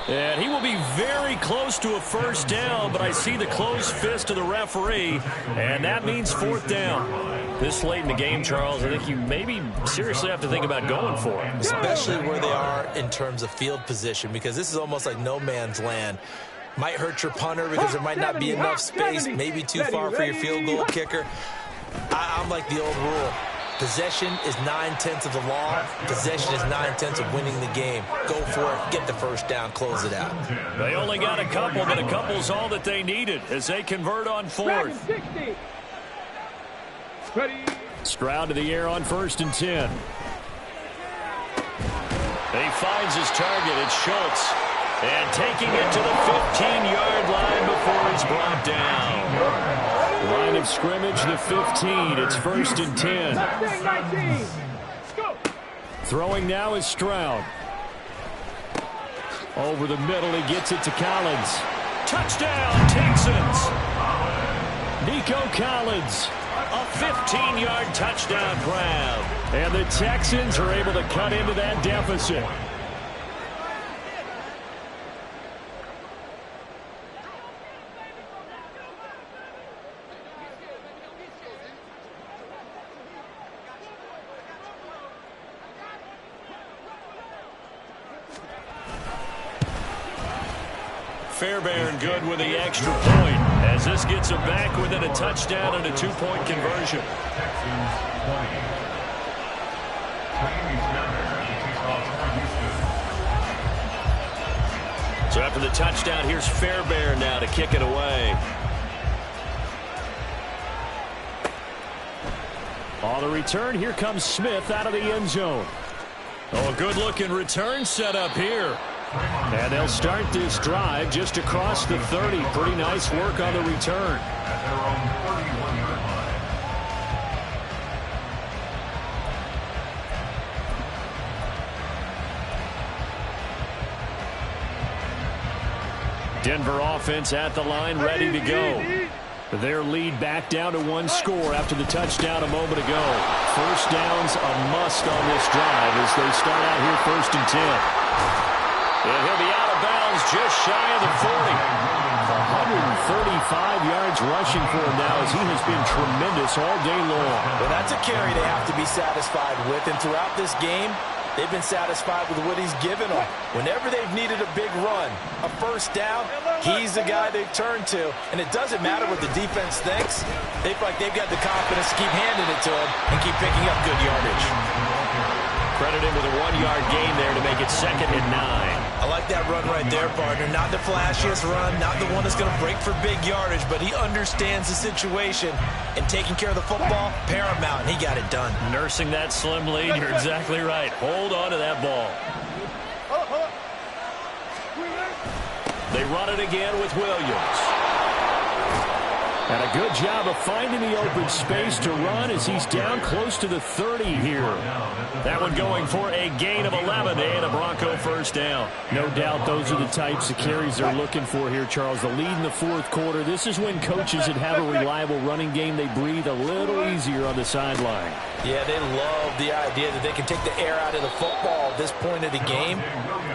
And he will be very close to a first down, but I see the closed fist of the referee, and that means 4th down. This late in the game, Charles, I think you maybe seriously have to think about going for it. Especially where they are in terms of field position, because this is almost like no man's land. Might hurt your punter because there might not be enough space, maybe too far for your field goal kicker. I'm like the old rule. Possession is 9/10 of the law. Possession is 9/10 of winning the game. Go for it. Get the first down. Close it out. They only got a couple, but a couple's all that they needed as they convert on 4th. Stroud to the air on 1st and 10. He finds his target. It's Schultz. And taking it to the 15-yard line before it's brought down. Line of scrimmage, the 15. It's 1st and 10. Throwing now is Stroud. Over the middle, he gets it to Collins. Touchdown, Texans! Nico Collins, a 15-yard touchdown grab. And the Texans are able to cut into that deficit. Fairbairn good with the extra point as this gets him back within a touchdown and a 2-point conversion. So after the touchdown, here's Fairbairn now to kick it away. On the return, here comes Smith out of the end zone. Oh, a good-looking return set up here. And they'll start this drive just across the 30. Pretty nice work on the return. Denver offense at the line, ready to go. Their lead back down to 1 score after the touchdown a moment ago. First down's a must on this drive as they start out here 1st and 10. And he'll be out of bounds just shy of the 40. 135 yards rushing for him now as he has been tremendous all day long. Well, that's a carry they have to be satisfied with. And throughout this game, they've been satisfied with what he's given them. Whenever they've needed a big run, a first down, he's the guy they've turned to. And it doesn't matter what the defense thinks. They feel like they've got the confidence to keep handing it to him and keep picking up good yardage. Credit him with a 1-yard gain there to make it 2nd and 9. I like that run right there, partner. Not the flashiest run, not the one that's going to break for big yardage, but he understands the situation, and taking care of the football, paramount, and he got it done. Nursing that slim lead, you're exactly right. Hold on to that ball. They run it again with Williams. And a good job of finding the open space to run as he's down close to the 30 here. That one going for a gain of 11 and a Bronco first down. No doubt those are the types of carries they're looking for here, Charles. The lead in the 4th quarter. This is when coaches that have a reliable running game, they breathe a little easier on the sideline. Yeah, they love the idea that they can take the air out of the football at this point of the game.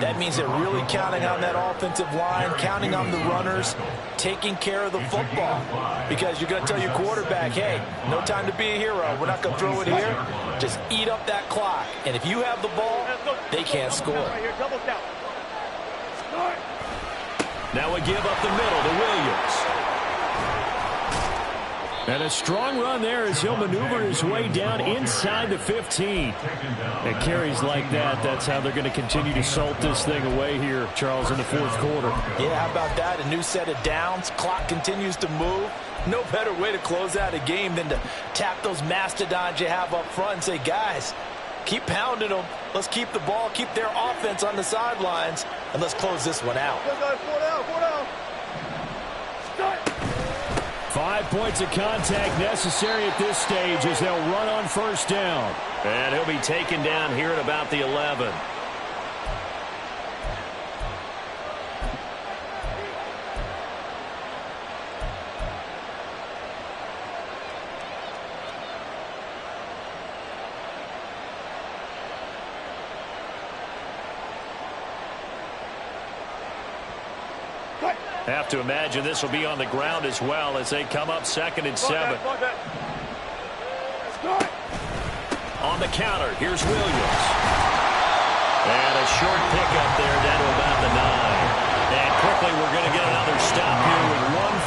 That means they're really counting on that offensive line, counting on the runners, taking care of the football. Because you're going to tell your quarterback, hey, no time to be a hero. We're not going to throw it here. Just eat up that clock. And if you have the ball, they can't score. Now we give up the middle to Williams. And a strong run there as he'll maneuver his way down inside the 15. And carries like that, that's how they're going to continue to salt this thing away here, Charles, in the 4th quarter. Yeah, how about that? A new set of downs. Clock continues to move. No better way to close out a game than to tap those mastodons you have up front and say, guys, keep pounding them. Let's keep the ball, keep their offense on the sidelines, and let's close this one out. 5 points of contact necessary at this stage as they'll run on first down. And he'll be taken down here at about the 11. Have to imagine this will be on the ground as well as they come up 2nd and 7. On the counter, here's Williams. And a short pickup there down to about the 9. And quickly we're going to get another stop here with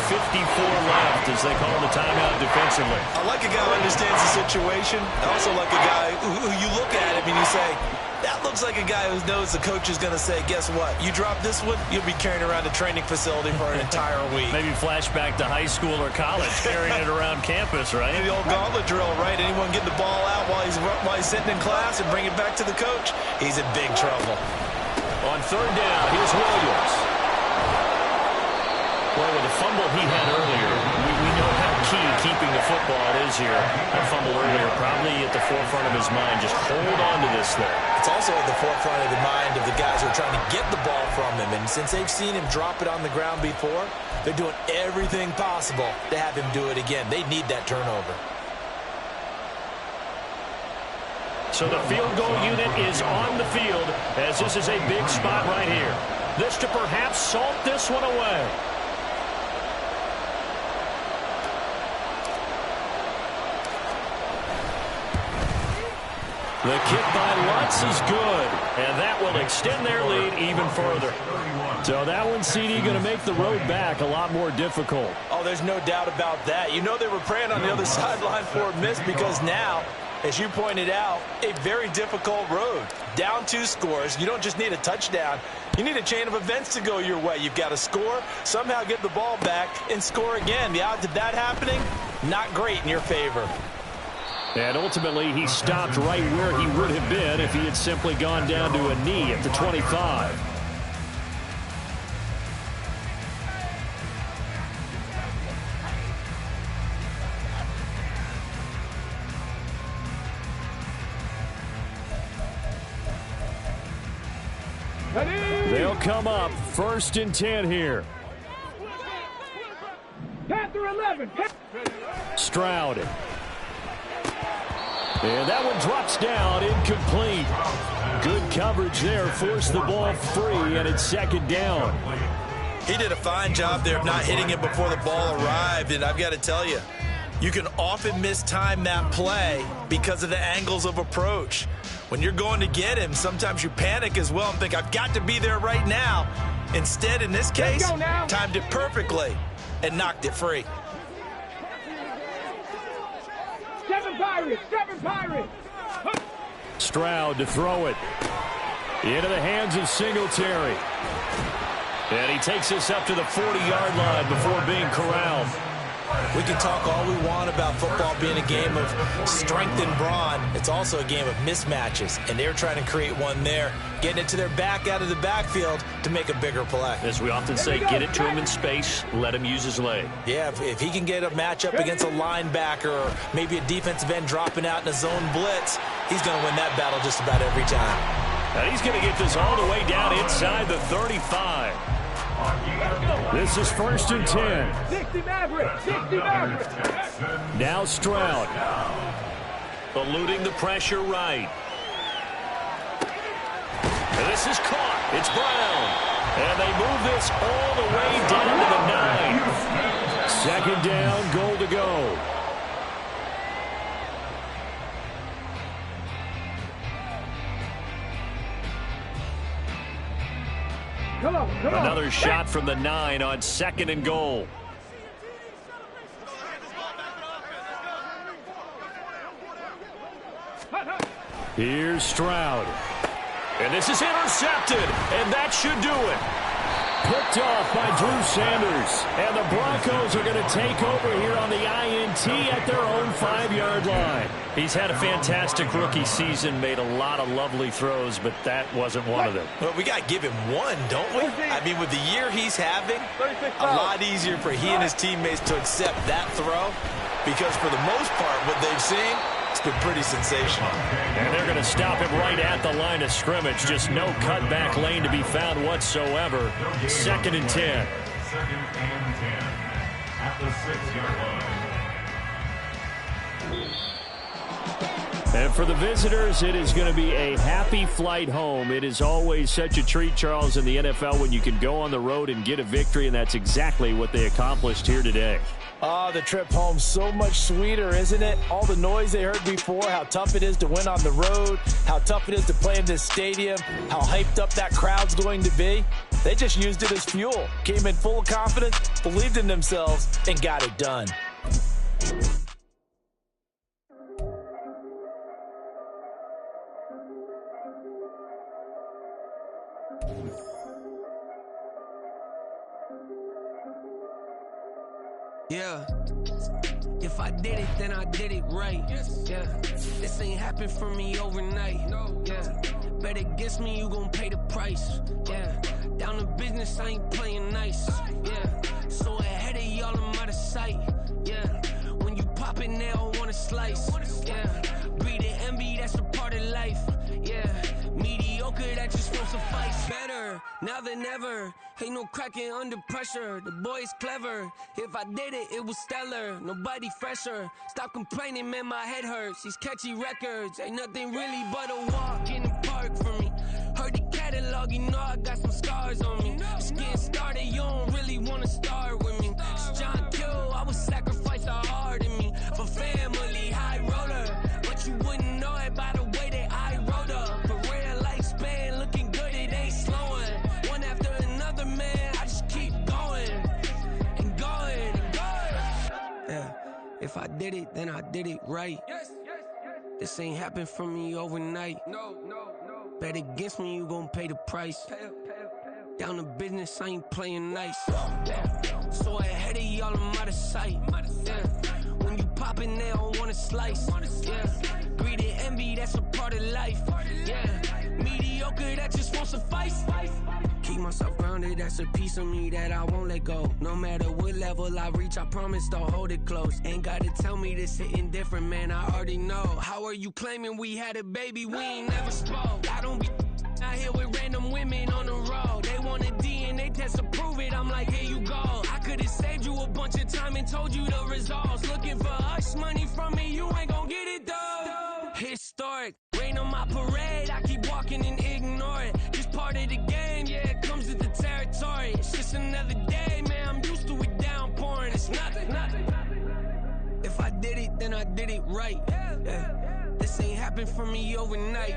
1:54 left as they call the timeout defensively. I like a guy who understands the situation. I also like a guy who you look at him and you say, that looks like a guy who knows the coach is going to say, guess what? You drop this one, you'll be carrying around a training facility for an entire week. Maybe flashback to high school or college, carrying it around campus, right? The old gauntlet drill, right? Anyone get the ball out while he's sitting in class and bring it back to the coach? He's in big trouble. On 3rd down, here's Williams. Well, with the fumble he had earlier, we know how key keeping the football is here. That fumble earlier probably at the forefront of his mind. Just hold on to this thing. It's also at the forefront of the mind of the guys who are trying to get the ball from him. And since they've seen him drop it on the ground before, they're doing everything possible to have him do it again. They need that turnover. So the field goal unit is on the field as this is a big spot right here. This to perhaps salt this one away. The kick by Lutz is good, and that will extend their lead even further. So that one, CD, going to make the road back a lot more difficult. Oh, there's no doubt about that. You know they were praying on the other sideline for a miss because now, as you pointed out, a very difficult road. Down 2 scores. You don't just need a touchdown. You need a chain of events to go your way. You've got to score, somehow get the ball back, and score again. The odds of that happening, not great in your favor. And ultimately, he stopped right where he would have been if he had simply gone down to a knee at the 25. They'll come up 1st and 10 here. Panther 11. Stroud. And that one drops down, incomplete. Good coverage there, forced the ball free, and it's 2nd down. He did a fine job there of not hitting it before the ball arrived, and I've got to tell you, you can often mistime that play because of the angles of approach. When you're going to get him, sometimes you panic as well and think, I've got to be there right now. Instead, in this case, timed it perfectly and knocked it free. 7 Pirates! 7 Pirates! Stroud to throw it. Into the hands of Singletary. And he takes us up to the 40-yard line before being corralled. We can talk all we want about football being a game of strength and brawn. It's also a game of mismatches, and they're trying to create one there, getting it to their back out of the backfield to make a bigger play. As we often say, get it to him in space, let him use his leg. Yeah, if he can get a matchup against a linebacker or maybe a defensive end dropping out in a zone blitz, he's going to win that battle just about every time. And he's going to get this all the way down inside the 35. This is 1st and 10. 60 Mavericks! 60 Mavericks! Now Stroud. Eluding the pressure right. And this is caught. It's Brown. And they move this all the way down to the 9. 2nd down, goal to go. Come on. Another shot from the 9 on 2nd and goal. Here's Stroud. And this is intercepted. And that should do it. Picked off by Drew Sanders. And the Broncos are going to take over here on the INT at their own 5-yard line. He's had a fantastic rookie season, made a lot of lovely throws, but that wasn't one of them. Well, we got to give him one, don't we? I mean, with the year he's having, a lot easier for he and his teammates to accept that throw because for the most part, what they've seen, it's been pretty sensational. And they're going to stop him right at the line of scrimmage. Just no cutback lane to be found whatsoever. 2nd and 10. 2nd and 10 at the 6-yard line. And for the visitors, it is going to be a happy flight home. It is always such a treat, Charles, in the NFL when you can go on the road and get a victory, and that's exactly what they accomplished here today. Oh, the trip home, so much sweeter, isn't it? All the noise they heard before, how tough it is to win on the road, how tough it is to play in this stadium, how hyped up that crowd's going to be. They just used it as fuel, came in full of confidence, believed in themselves, and got it done. Yeah. If I did it, then I did it right. Yeah. This ain't happened for me overnight. Yeah. Bet against me, you gon' pay the price. Yeah. Down to business, I ain't playing nice. Yeah. So ahead of y'all, I'm out of sight. Yeah. When you pop it, they don't wanna slice. Yeah. Greed and envy, that's a part of life. Yeah. Mediocre, that just won't suffice. Better now than ever. Ain't no cracking under pressure. The boy is clever. If I did it, it was stellar. Nobody fresher. Stop complaining, man, my head hurts. These catchy records ain't nothing really but a walk in the park for me. Heard the catalog, you know I got some scars on me. Just getting started, you don't really wanna start with me. It's John Kill, I would sacrifice a heart in me for family, high roller. But you wouldn't know it by the way that I wrote up. Career lifespan looking good, it ain't slowing. One after another, man, I just keep going and going and going. Yeah, if I did it, then I did it right. This ain't happened for me overnight. No. Bet against me, you gon' pay the price. Down to business, I ain't playing nice. Yeah. So ahead of y'all, I'm out of sight. Yeah. When you poppin', they don't wanna slice. Yeah. Greed and envy, that's a part of life. Yeah. Mediocre, that just won't suffice. Keep myself grounded, that's a piece of me that I won't let go. No matter what level I reach, I promise to hold it close. Ain't gotta tell me this hitting different, man, I already know. How are you claiming we had a baby, we ain't never spoke? I don't be out here with random women on the road. They want a DNA test to prove it, I'm like, here you go. I could've saved you a bunch of time and told you the results. Looking for hush money from me, you ain't gon' get it though. Historic, rain on my parade, I keep walking and ignore it. Just part of the game, yeah, it comes with the territory. It's just another day, man, I'm used to it downpouring. It's nothing. If I did it, then I did it right. Yeah. This ain't happened for me overnight.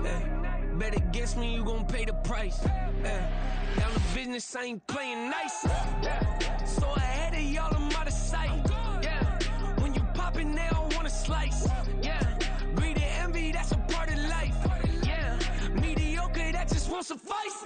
Yeah. Bet against me, you gon' pay the price. Yeah. Down to business, I ain't playing nice. Yeah. So ahead of y'all, I'm out of sight. Yeah. When you poppin', they don't wanna slice. Yeah. Greed and envy, that's a part of life. Yeah. Mediocre, that just won't suffice.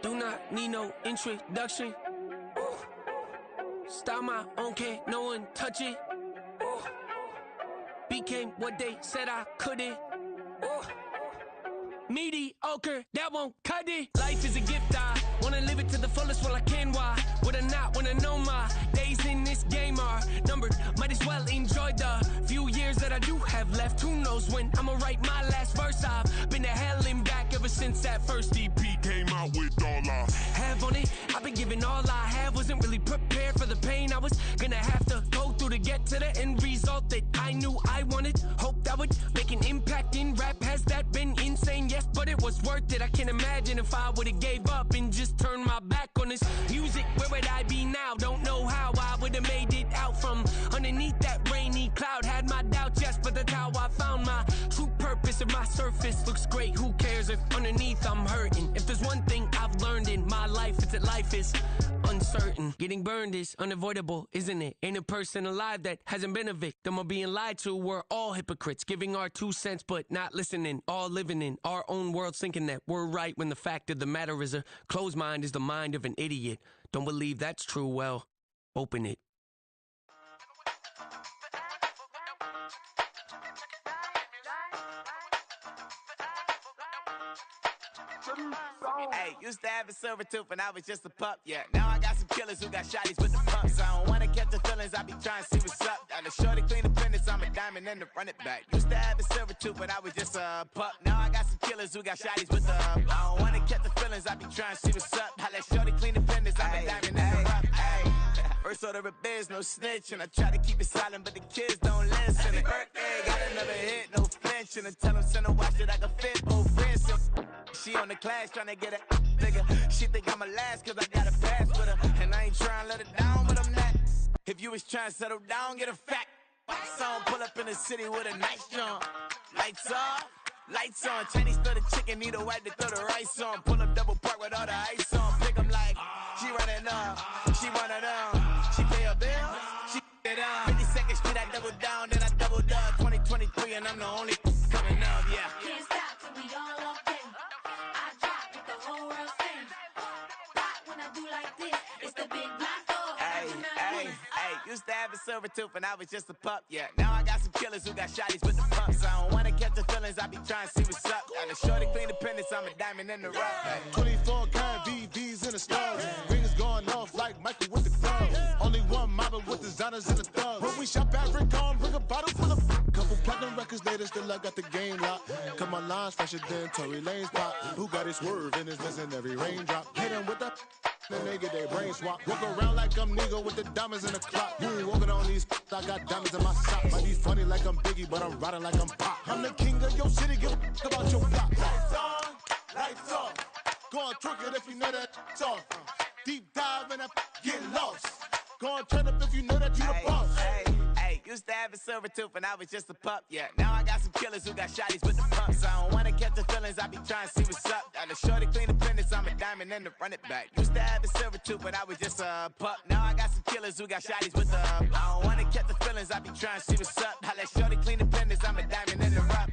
Do not need no introduction. Style my own, can't no one touch it. Became what they said I couldn't. Mediocre, that won't cut it. Life is a gift, I wanna live it to the fullest while I can. Why would I not wanna know my days in this game are numbered? Might as well enjoy the few years that I do have left. Who knows when I'ma write my last verse? I've been to hell and back ever since that first EP came out with all I have on it. I've been giving all I have, wasn't really prepared for the pain I was gonna have to go through to get to the end result that I knew I wanted. Hope that would make an impact in rap. Has that been insane? Yes, but it was worth it. I can't imagine if I would've gave up and just turned my back on this music. Where would I be now? Don't know how I would've made it out from underneath that rainy cloud. Had my doubts, yes, but that's how I found my true purpose. If my surface looks great, who cares if underneath I'm hurting? If there's one thing I've learned in my life, it's that life is uncertain. Getting burned is unavoidable, isn't it? Ain't a person alive that hasn't been a victim of being lied to. We're all hypocrites, giving our 2 cents but not listening. All living in our own world, thinking that we're right when the fact of the matter is a closed mind is the mind of an idiot. Don't believe that's true? Well, open it. Hey, used to have a silver tooth and I was just a pup, yeah. Now I got some killers who got shotties with the pumps. I don't wanna catch the feelings, I be trying to see what's up. Got a shorty clean the fitness, I'm a diamond and to run it back. Used to have a silver tooth, but I was just a pup. Now I got some killers who got shotties with the I don't wanna catch the feelings, I be trying to see what's up. I let shorty clean the fitness, I'm a diamond and to run it. First order of biz, no snitch, and I try to keep it silent, but the kids don't listen. And birthday, got another hit, no flinch, and I tell them send a watch that I can fit, both friends. She on the class tryna get a nigga. She think I'm a last cause I got a pass with her. And I ain't tryna let her down, but I'm not. If you was tryna settle down, get a fat song. Pull up in the city with a nice jump. Lights off, lights on. Chinese throw the chicken, need a wipe to throw the rice on. Pull up double park with all the ice on. Pick 'em like, she running up, she running up. She pay a bill, she it up. 52nd Street, I double down, then I doubled up. 2023 and I'm the only coming up, yeah. Can't stop till we all up in. I drop it, the whole world sings. Pop when I do like this, it's the big black door. Hey, used to have a silver tooth and I was just a pup, yeah. Now I got some killers who got shotties with the pumps. I don't wanna catch the feelings, I be trying to see what's up. Got a shorty clean the pendants, I'm a diamond in the rough. Hey. 24 karat VVs in the stars. Rings going off like Michael with the clubs. Only one model with designers in the thugs. When we shop at Rincon, bring a bottle full of couple platinum records later, still I got the game locked. Cut my lines fresher than Tory Lane's pop. Who got his swerve and is missing every raindrop. Hit him with the and they get their brain swap. Walk around like I'm nigga with the diamonds in the clock. You ain't walking on these, I got diamonds in my sock. Might be funny like I'm Biggie, but I'm riding like I'm Pop. I'm the king of your city, give a about your block. Lights on, lights off. Go on, twerk it if you know that it's off. Deep dive and get lost. Go on, turn up if you know that you the boss. Used to have a silver tooth and I was just a pup, yeah. Now I got some killers who got shotties with the pumps. I don't wanna catch the feelings, I be trying to see what's up. Got a shorty clean the pendants, I'm a diamond and to run it back. Used to have a silver tooth, but I was just a pup. Now I got some killers who got shotties with the I don't wanna catch the feelings, I be trying to see what's up. I let shorty clean the pendants, I'm a diamond and to rough.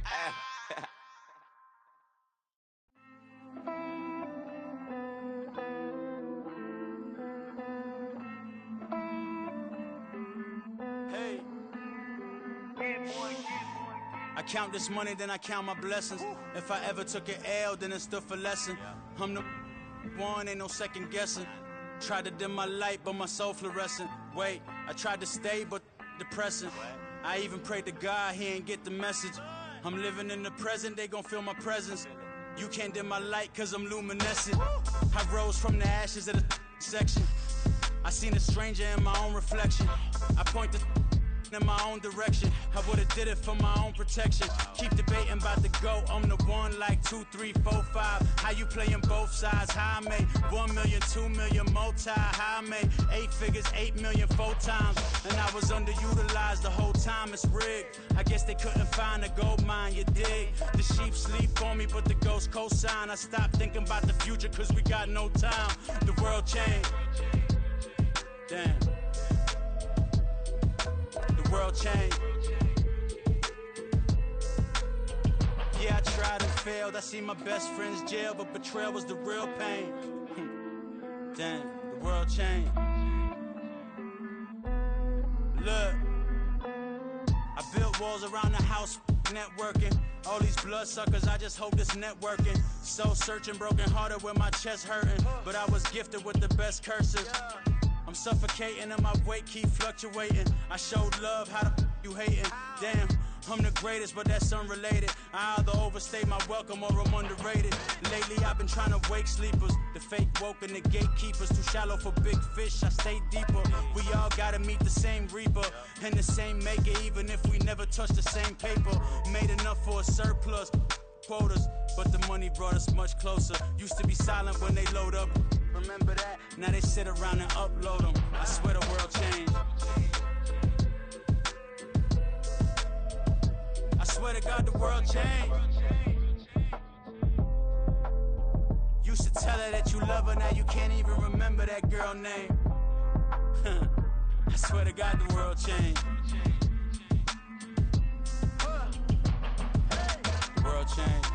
I count this money, then I count my blessings. If I ever took an L, then it stood for lesson. I'm the one, ain't no second guessing. Tried to dim my light, but my soul fluorescent. Wait, I tried to stay, but depressing. I even prayed to God, he ain't get the message. I'm living in the present, they gon' feel my presence. You can't dim my light, cause I'm luminescent. I rose from the ashes of the section. I seen a stranger in my own reflection. I point the in my own direction. I would've did it for my own protection. Keep debating about the GOAT. I'm the one like 2, 3, 4, 5. How you playing both sides? How I made 1 million, 2 million, multi. How I made 8 figures, 8 million, 4 times. And I was underutilized the whole time. It's rigged. I guess they couldn't find a gold mine, you dig? The sheep sleep on me, but the ghost co-sign. I stopped thinking about the future cause we got no time. The world changed. Damn. The world changed. Yeah, I tried and failed. I see my best friends jail, but betrayal was the real pain. Damn, the world changed. Look, I built walls around the house, networking. All these bloodsuckers, I just hope this networking. Soul searching, broken hearted with my chest hurting. But I was gifted with the best curses. I'm suffocating and my weight keep fluctuating. I showed love, how the you hating? Damn, I'm the greatest, but that's unrelated. I either overstay my welcome or I'm underrated. Lately I've been trying to wake sleepers. The fake woke and the gatekeepers. Too shallow for big fish, I stay deeper. We all gotta meet the same reaper and the same maker, even if we never touch the same paper. Made enough for a surplus. Quotas, but the money brought us much closer. Used to be silent when they load up. Remember that? Now they sit around and upload them. I swear the world changed. I swear to God the world changed. Used to tell her that you love her, now you can't even remember that girl name. I swear to God the world changed. The world changed.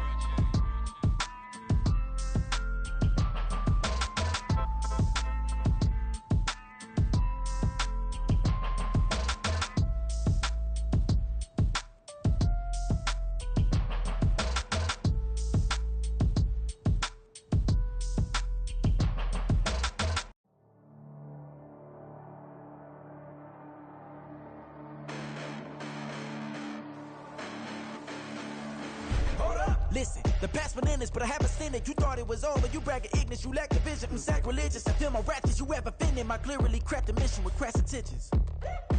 Listen, the past bananas, but I haven't seen it. You thought it was over, you bragging ignorance, you lack the vision. I'm sacrilegious, I feel my ratchets, you have offended my clearly crafted mission with crass intentions.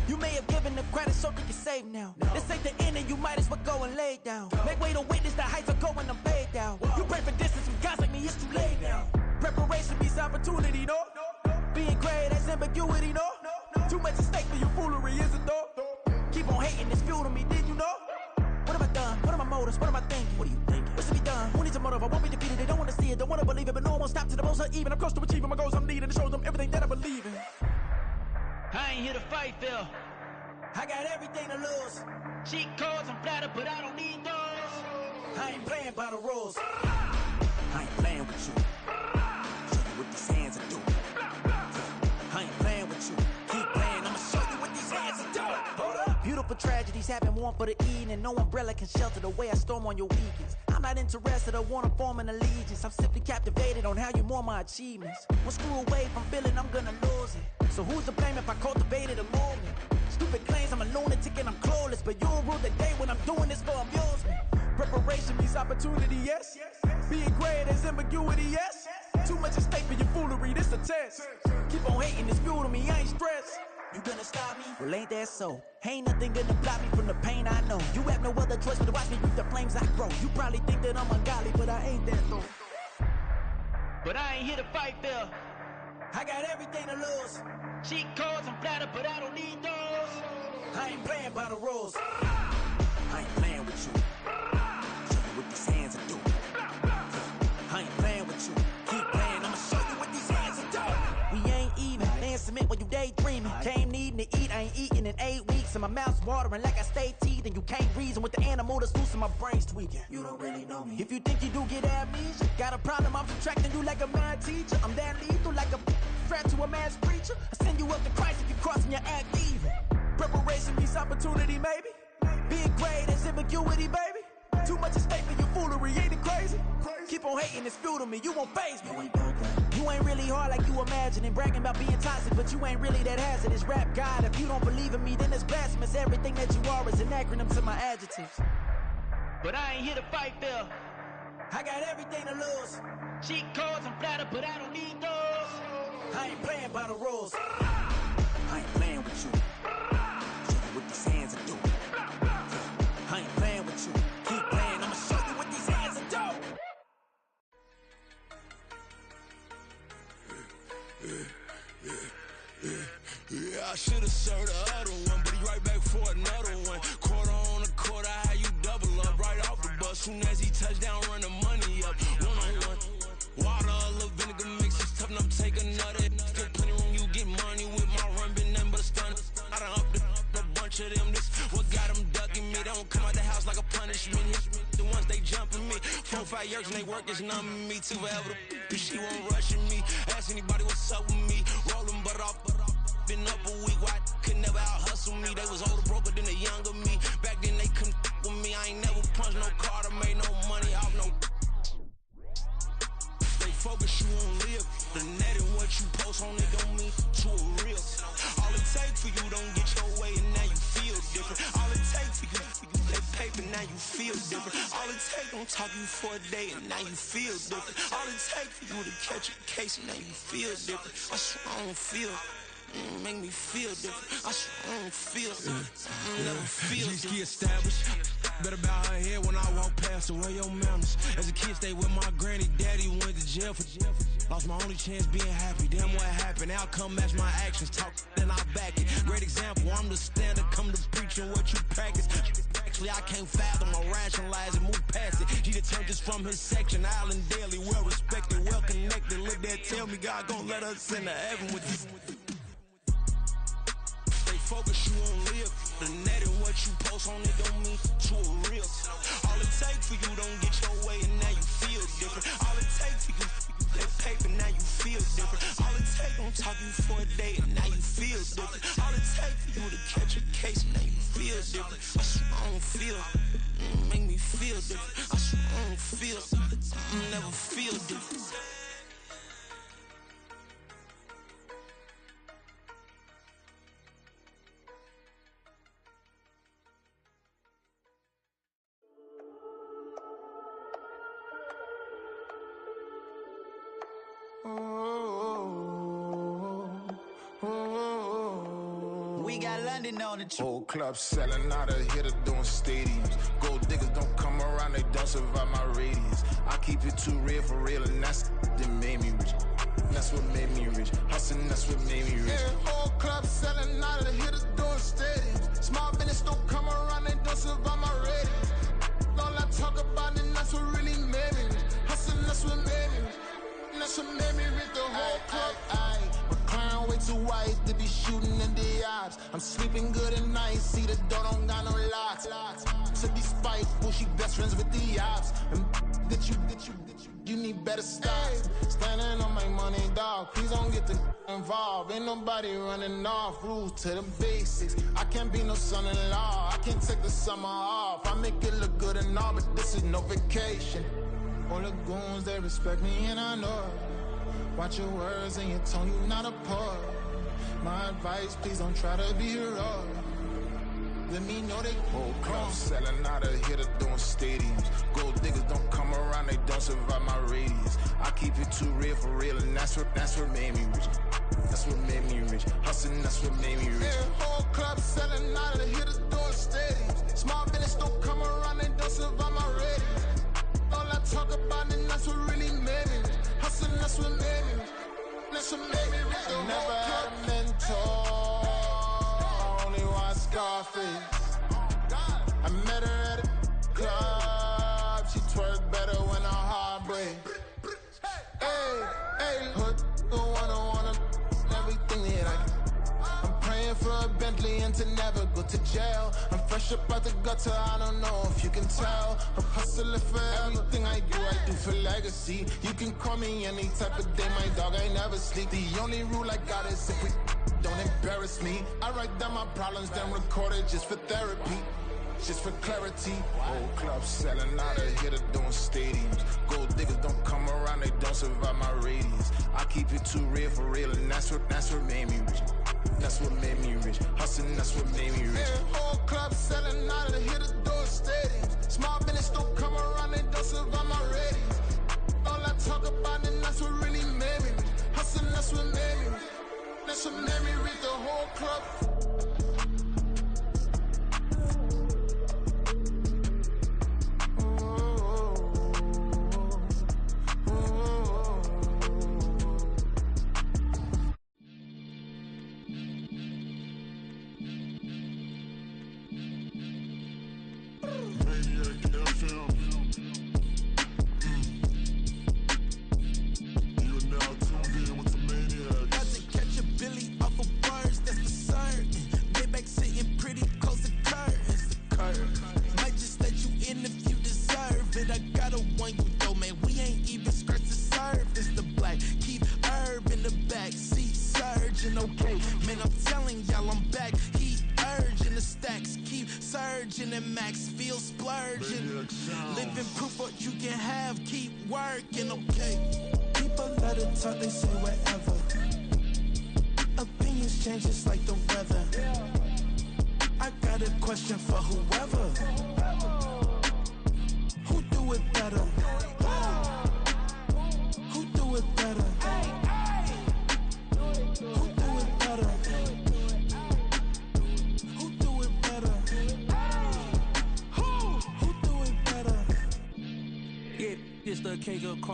You may have given them credit so they can save now. This ain't the end and you might as well go and lay down. Make way to witness the heights are going, I'm paid down. You pray for distance from guys like me, it's too late now. Preparation means opportunity, no? Being great, that's ambiguity, no? Too much at stake for your foolery, is it though? Keep on hating, it's fuel to me, did you know? What have I done? What are my motives? What am I thinking? What are you thinking? What's to be done? Who needs a motive? I won't be defeated. They don't want to see it, don't want to believe it, but no one won't stop to the most even. I'm close to achieving my goals. I'm needing to show them everything that I believe in. I ain't here to fight, Phil. I got everything to lose. Cheat codes, I'm flattered, but I don't need those. I ain't playing by the rules. I ain't playing with you. Show you what these hands are doing. I ain't playing with you. Keep playing, I'ma show you what these hands are doing. Hold up. Beautiful tragedies happen, one for the evening. No umbrella can shelter the way I storm on your weekends. I'm not interested, I wanna form an allegiance. I'm simply captivated on how you more my achievements. One screw away from feeling I'm gonna lose it. So who's to blame if I cultivated a movement? Stupid claims I'm a lunatic and I'm clueless, but you'll rule the day when I'm doing this for amusement. Preparation means opportunity, yes. Being great is ambiguity, yes. Too much at stake for your foolery, this a test. Keep on hating, it's fuel to me, I ain't stressed. You gonna stop me? Well, ain't that so? Ain't nothing gonna block me from the pain I know. You have no other choice but to watch me reap the flames I grow. You probably think that I'm ungodly, but I ain't that though. But I ain't here to fight, Phil. I got everything to lose. Cheat codes, I'm flattered, but I don't need those. I ain't playing by the rules. I ain't playing with you. Show you what these hands are doing. I ain't playing with you. Keep playing, I'ma show you what these hands are doing. We ain't even. Laying cement while you daydreaming. Came needing to eat, I ain't eating in 8 weeks. And my mouth's watering like I stay teething. You can't reason with the animal that's loose and my brain's tweaking. You don't really know me. If you think you do get amnesia, got a problem, I'm subtracting you like a mad teacher. I'm that lethal like a threat to a mass preacher. I send you up to Christ if you crossing your act evil. Preparation means opportunity, maybe. Being great is ambiguity, baby. Too much at stake for your foolery, ain't it crazy? Keep on hating, it's fuel to me, you won't faze me. You ain't really hard like you imagining. Bragging about being toxic, but you ain't really that hazardous. Rap God, if you don't believe in me, then it's blasphemous. Everything that you are is an acronym to my adjectives. But I ain't here to fight, Phil. I got everything to lose. Cheat codes, I'm flattered, but I don't need those. I ain't playing by the rules. I ain't playing with you. Show you what these hands are doing. I ain't playing with you. Keep playing, I'ma show you what these hands are doing. Yeah, I should've served the other one, but he right back for another one. Quarter on a quarter, how you double up right off the bus. Soon as he touch down, run the money up. One-on-one. Water, a little vinegar mix, it's tough enough, take another. Still plenty room, you get money with my run, been nothing but a stun. I done up a bunch of them, this what got them ducking me. They don't come out the house like a punishment. The ones they jumping me. 4 or 5 years and they work is numbing me. Too forever the she won't rushing me. Ask anybody what's up with me. Rolling butt off. Been up a week, why could never out hustle me? They was older, broker than the younger me. Back then they couldn't with me. I ain't never punched no card or made no money off no. Stay focused, you won't live. The net and what you post on it don't mean to a real. All it takes for you don't get your way and now you feel different. All it takes for you that paper, now you feel different. All it takes don't talk you for a day and now you feel different. All it takes for you to catch a case and now you feel different. I swear I don't feel. Make me feel different. I swear I don't feel. Never feel. G-ski established. Better bow her head when I walk past her. Where your manners? As a kid, stayed with my granny. Daddy went to jail for. Lost my only chance being happy. Damn, what happened? Outcome match my actions. Talk, then I back it. Great example. I'm the standard. Come to preaching what you practice. Actually, I can't fathom or rationalize and move past it. He turned this from his section. Island daily, well respected, well connected. Look there, tell me God gon' let us into heaven with this. Focus, you won't live. The net and what you post on it don't mean to a real. All it takes for you don't get your way and now you feel different. All it takes for you that paper, now you feel different. All it takes don't talk you for a day and now you feel different. All it takes for you to catch a case and now you feel different. I swear I don't feel. Make me feel different. I swear I don't feel. Never feel different. standing on the truth. Whole club selling out of hitter doing stadiums. Gold diggers don't come around, they don't survive my radius. I keep it too real for real, and that's that made me rich. That's what made me rich. Hustling, that's what made me rich. Yeah, whole club selling out of hitters doing stadiums. Small business don't come around, they don't survive my radius. All I talk about, and that's what really made me rich. Hustling, that's what made me rich. That's what made me rich. The whole club. McLaren way too wide to be shooting in the odds. I'm sleeping good at night, see the door don't got no locks. To be spiteful, she best friends with the ops. And you need better stop. Standing on my money, dog. Please don't get the involved. Ain't nobody running off. Rules to the basics. I can't be no son-in-law. I can't take the summer off. I make it look good and all, but this is no vacation. All the goons, they respect me and I know it. Watch your words and your tone, you not a part. My advice, please don't try to be heroic. Let me know they whole club selling out of hitter doing stadiums. Gold diggers don't come around, they don't survive my radius. I keep it too real for real, and that's what made me rich. That's what made me rich. Hustling, that's what made me rich. Yeah, whole club selling out of hitters doing stadiums. Small business don't come around, they don't survive my radius. All I talk about, and that's what really made me rich. Hustling, that's what made me rich. That's what made me rich. I never had a mentor. Scarface. I met her at a club. She twerk better when her heart breaks. Hey, hood, wanna everything that I can. I'm praying for a Bentley and to never go to jail. I'm fresh up out the gutter, I don't know if you can tell. I'm hustling for everything I do for legacy. You can call me any type of day, my dog, I never sleep. The only rule I got is if we don't embarrass me. I write down my problems, then record it just for therapy, just for clarity. Whole club selling out of hitter doing stadiums. Gold diggers don't come around, they don't survive my radius. I keep it too real for real, and that's what made me rich. That's what made me rich. Hustling, that's what made me rich. Yeah, whole club selling out of hitter doing stadiums. Small business don't come around, they don't survive my radius. All I talk about, and that's what really made me rich. Hustling, that's what made me rich. That's what made me read the whole club.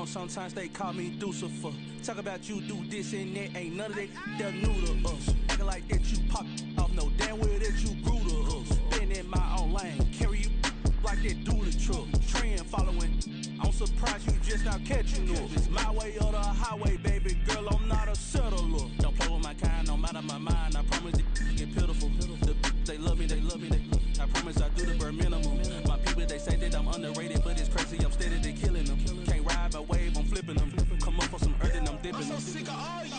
Sometimes they call me Lucifer. Talk about you do this and that, ain't none of that, they're new to us. Acting like that you pop off, no damn well that you grew to us. Been in my own lane, carry you like that do the truck. Trend following, I'm surprised you just now catching up. It's my way or the highway, baby girl, I'm not a settler. Don't play with my kind, no matter my mind, I promise it get pitiful. They love me, they love me, they love me. I promise I do the bare minimum. My people, they say that I'm underrated, but it's crazy, I'm steady, they killing them. Can't ride my wave, I'm flipping them. Come up for some earth and I'm dipping them. I'm so sick of all you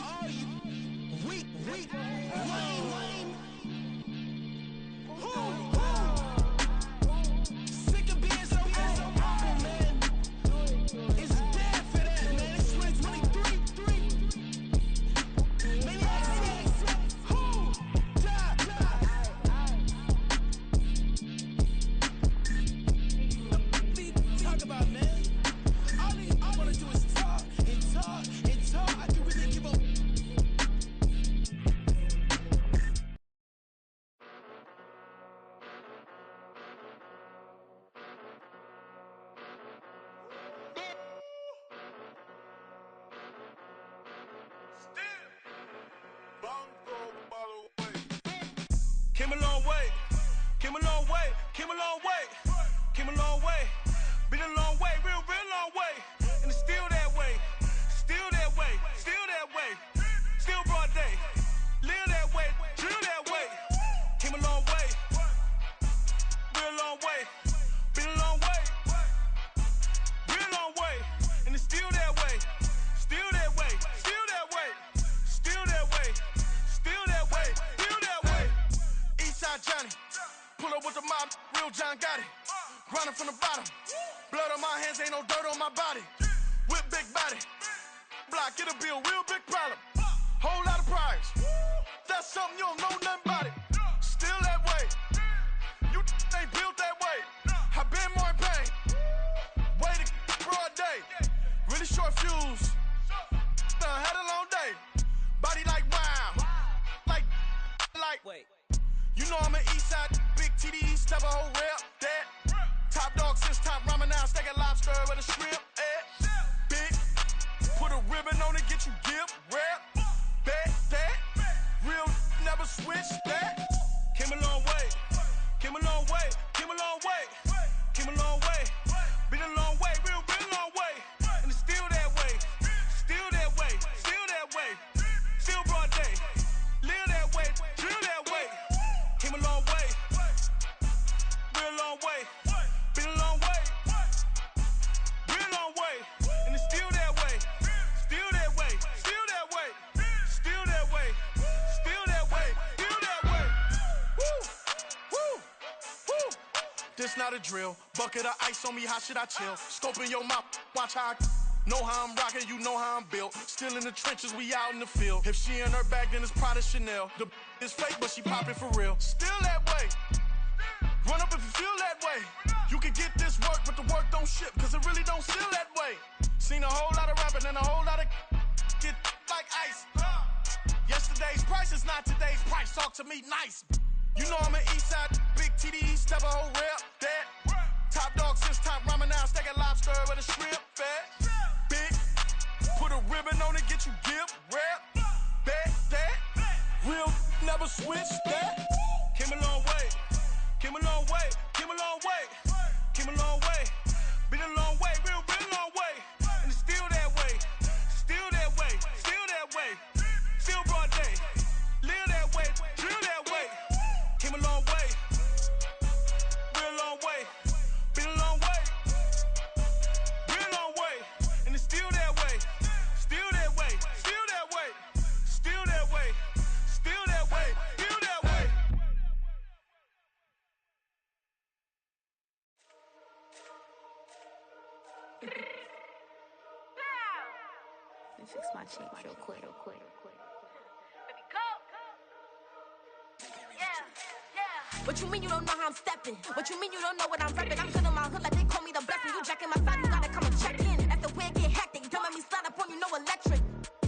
weak, lame. Sick of being so humble, man. It's dead for that, man. It's 2023. Came a long way. Came a long way. Came a long way. Came a long way. Been a long way. Real long way. And it's still that way. Still that way. Still that way. Still broad day. Live that way. Drill that way. Came a long way. Real long way. Been a long way. Real long way. And it's still that way. Still that way. Still that way. Still that way. Still that way. Still that way. Eastside Johnny. Pull up with the mob. Real John got it. Grinding from the bottom. Blood on my hands. Ain't no dirt on my body. With big body. Block. Get a bill. Real big problem. Whole lot of prize. That's something you don't know nothing about it. Still that way. You ain't built that way. I been more in pain. Way to broad day. Really short fuse. Had a long day. Body like wow. Like. Wait. You know I'm an Eastside big TDE. Step a whole rep. That. Top dog since top ramen now. Steak a lobster with a shrimp. Big. Put a ribbon on it. Get you give. Rep. That. Real never switch that. Came a long way. Came a long way. Came a long way. Came a long way. Been a long way. Real long way. And it's still that way. Still that way. Still that way. Still broad day. Live that way. Drill that way. Came a long way. Real long way. Been a long way. Real long way. And it's still that way. Still that way. Still that way. Still that way. Still that way. Still that way. Woo. Woo. Woo. This not a drill. Bucket of ice on me, how should I chill? Scoping your mouth, watch how I know how I'm rocking, you know how I'm built. Still in the trenches, we out in the field. If she in her bag, then it's Prada Chanel. The is fake, but she popping for real. Still that way. Run up if you feel that way. You can get this work, but the work don't ship, cause it really don't feel that way. Seen a whole lot of rapping and a whole lot of get like ice. Yesterday's price is not today's price. Talk to me nice. You know I'm an Eastside big TDE. Step a whole rep. That. Top dog since top ramen now. Steak a lobster with a shrimp. Fat. Big. Put a ribbon on it. Get you give. Rep. That. Real never switch that. Came a long way. Came a long way. Came a long way. Came a long way. Been a long way. Real long way. And it's still that way. Still that way. Still that way. Still broad day. Live that way. Drill that way. Came a long way. Real long way. Been a long way. Real long way. And it's still that way. Still that way. Still that way. Still that way. Still that way. Still that way. Let me fix my cheek real quick. What you mean you don't know how I'm stepping? What you mean you don't know what I'm repping? I'm good in my hood like they call me the blessing. You jacking my side, you gotta come and check in. That's the way it get hectic. Don't make me slide up on you, no electric.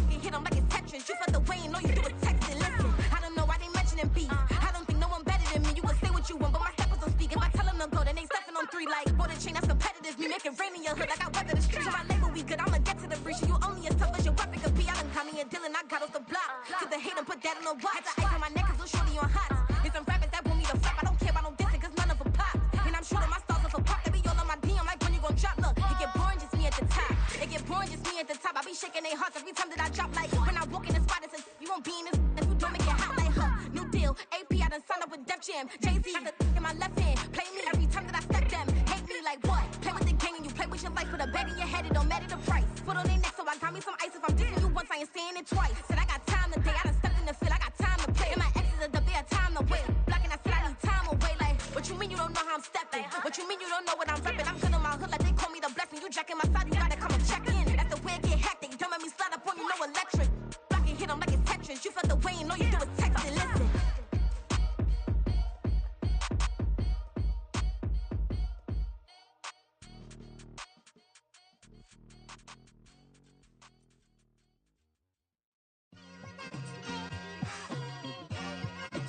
You hit them like it's Tetris. You felt the way and all you do is text it. Listen, I don't know why they mentioning beef. I don't think no one better than me. You can say what you want, but my steppers don't speak. If I tell them to go, then they stepping on 3 like border chain. That's competitive. Me make it rain in your hood like I weather the street. So my label we good. I'ma get to the breach. You only as tough as your weapon could be. I done Connie and Dylan. I got off the block. To the hate and put that on the watch. The ice on my neck is little shorty on hot. It's some rappers that want me to flop. I don't care about no dissing, cause none of them pop. And I'm shooting my stars off a pop. They be all on my DM like when you gon' drop. Look, it get boring just me at the top. It get boring just me at the top. I be shaking their hearts every time that I drop. Like when I walk in the spot, it says you won't be in this if you don't make it hot like her. New deal, AP, I done signed up with Def Jam. Jay-Z, got the in my left hand. Play me every time that I step them. Hate me like what? Play with the gang and you play with your life. Put a bag in your head, it don't matter the price. Put on their neck, so I got me some ice. If I'm dissing you once, I ain't saying it twice. Said I got time today, I done stepped in the field, I got time to play. And my exes are up there, time to wait. Blocking, I said I need time away. Like, what you mean you don't know how I'm stepping? What you mean you don't know what I'm repping? I'm good in my hood like they call me the blessing. You jacking my side, you gotta come and check in. That's the way it get hectic. Don't make me slide up on you, no electric. Blocking, hit them like it's Tetris. You felt the way and all you do is text it. Listen.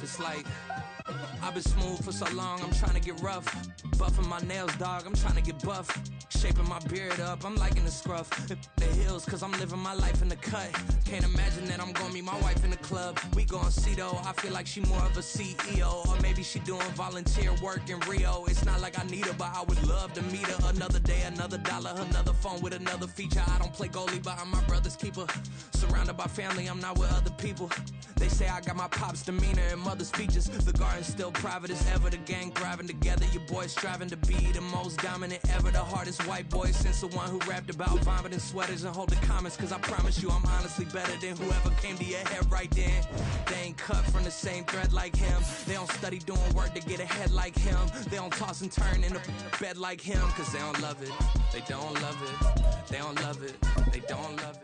Just like I've been smooth for so long, I'm trying to get rough. Buffing my nails, dog, I'm trying to get buff. Shaping my beard up, I'm liking the scruff. The hills, cause I'm living my life in the cut. Can't imagine that I'm gonna meet my wife in the club. We gon' see though, I feel like she more of a CEO. Or maybe she doing volunteer work in Rio. It's not like I need her, but I would love to meet her. Another day, another dollar, another phone with another feature. I don't play goalie, but I'm my brother's keeper. Surrounded by family, I'm not with other people. They say I got my pop's demeanor and mother's features. The garden's still private as ever, the gang thriving together. Your boy striving to be the most dominant ever. The hardest white boy since the one who rapped about vomiting sweaters and holding comments. Cause I promise you I'm honestly better than whoever came to your head right then. They ain't cut from the same thread like him. They don't study doing work to get ahead like him. They don't toss and turn in the bed like him. Cause they don't love it, they don't love it. They don't love it, they don't love it.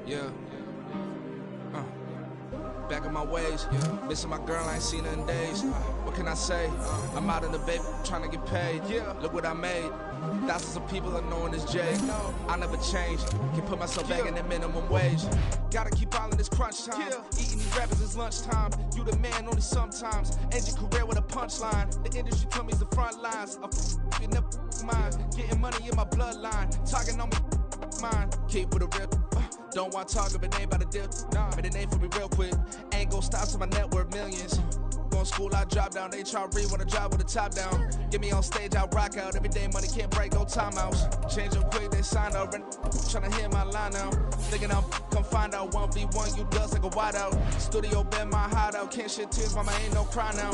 Yeah. Back in my ways, missing my girl, I ain't seen her in days. What can I say? I'm out in the baby, trying to get paid. Look what I made. Thousands of people are knowing this Jay. I never changed. Can put myself back in the minimum wage. Gotta keep all in this crunch time. Eating these rappers is lunchtime. You the man only sometimes. End your career with a punchline. The industry told me the front lines. You never mind. Getting money in my bloodline. Talking on me. Mine. Keep with a real. Don't want to talk if it ain't about a deal. Made a name for me real quick. Ain't gon' stop till my net worth millions. Going school, I drop down. They try to read when I drive with the top down. Get me on stage, I rock out. Every day money can't break, no timeouts. Change up quick, they signed up. Tryna hear my line now. Thinking I'm come find out 1v1, you dust like a wideout. Studio been my hideout. Can't shed tears, mama ain't no cry now.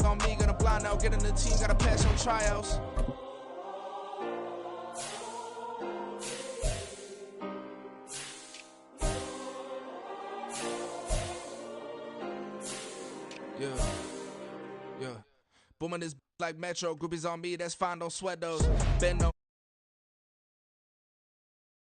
On me, gonna blind out. Get in the team, gotta pass on tryouts. Yeah. Booming this like Metro, groupies on me, that's fine, don't sweat those. Bend no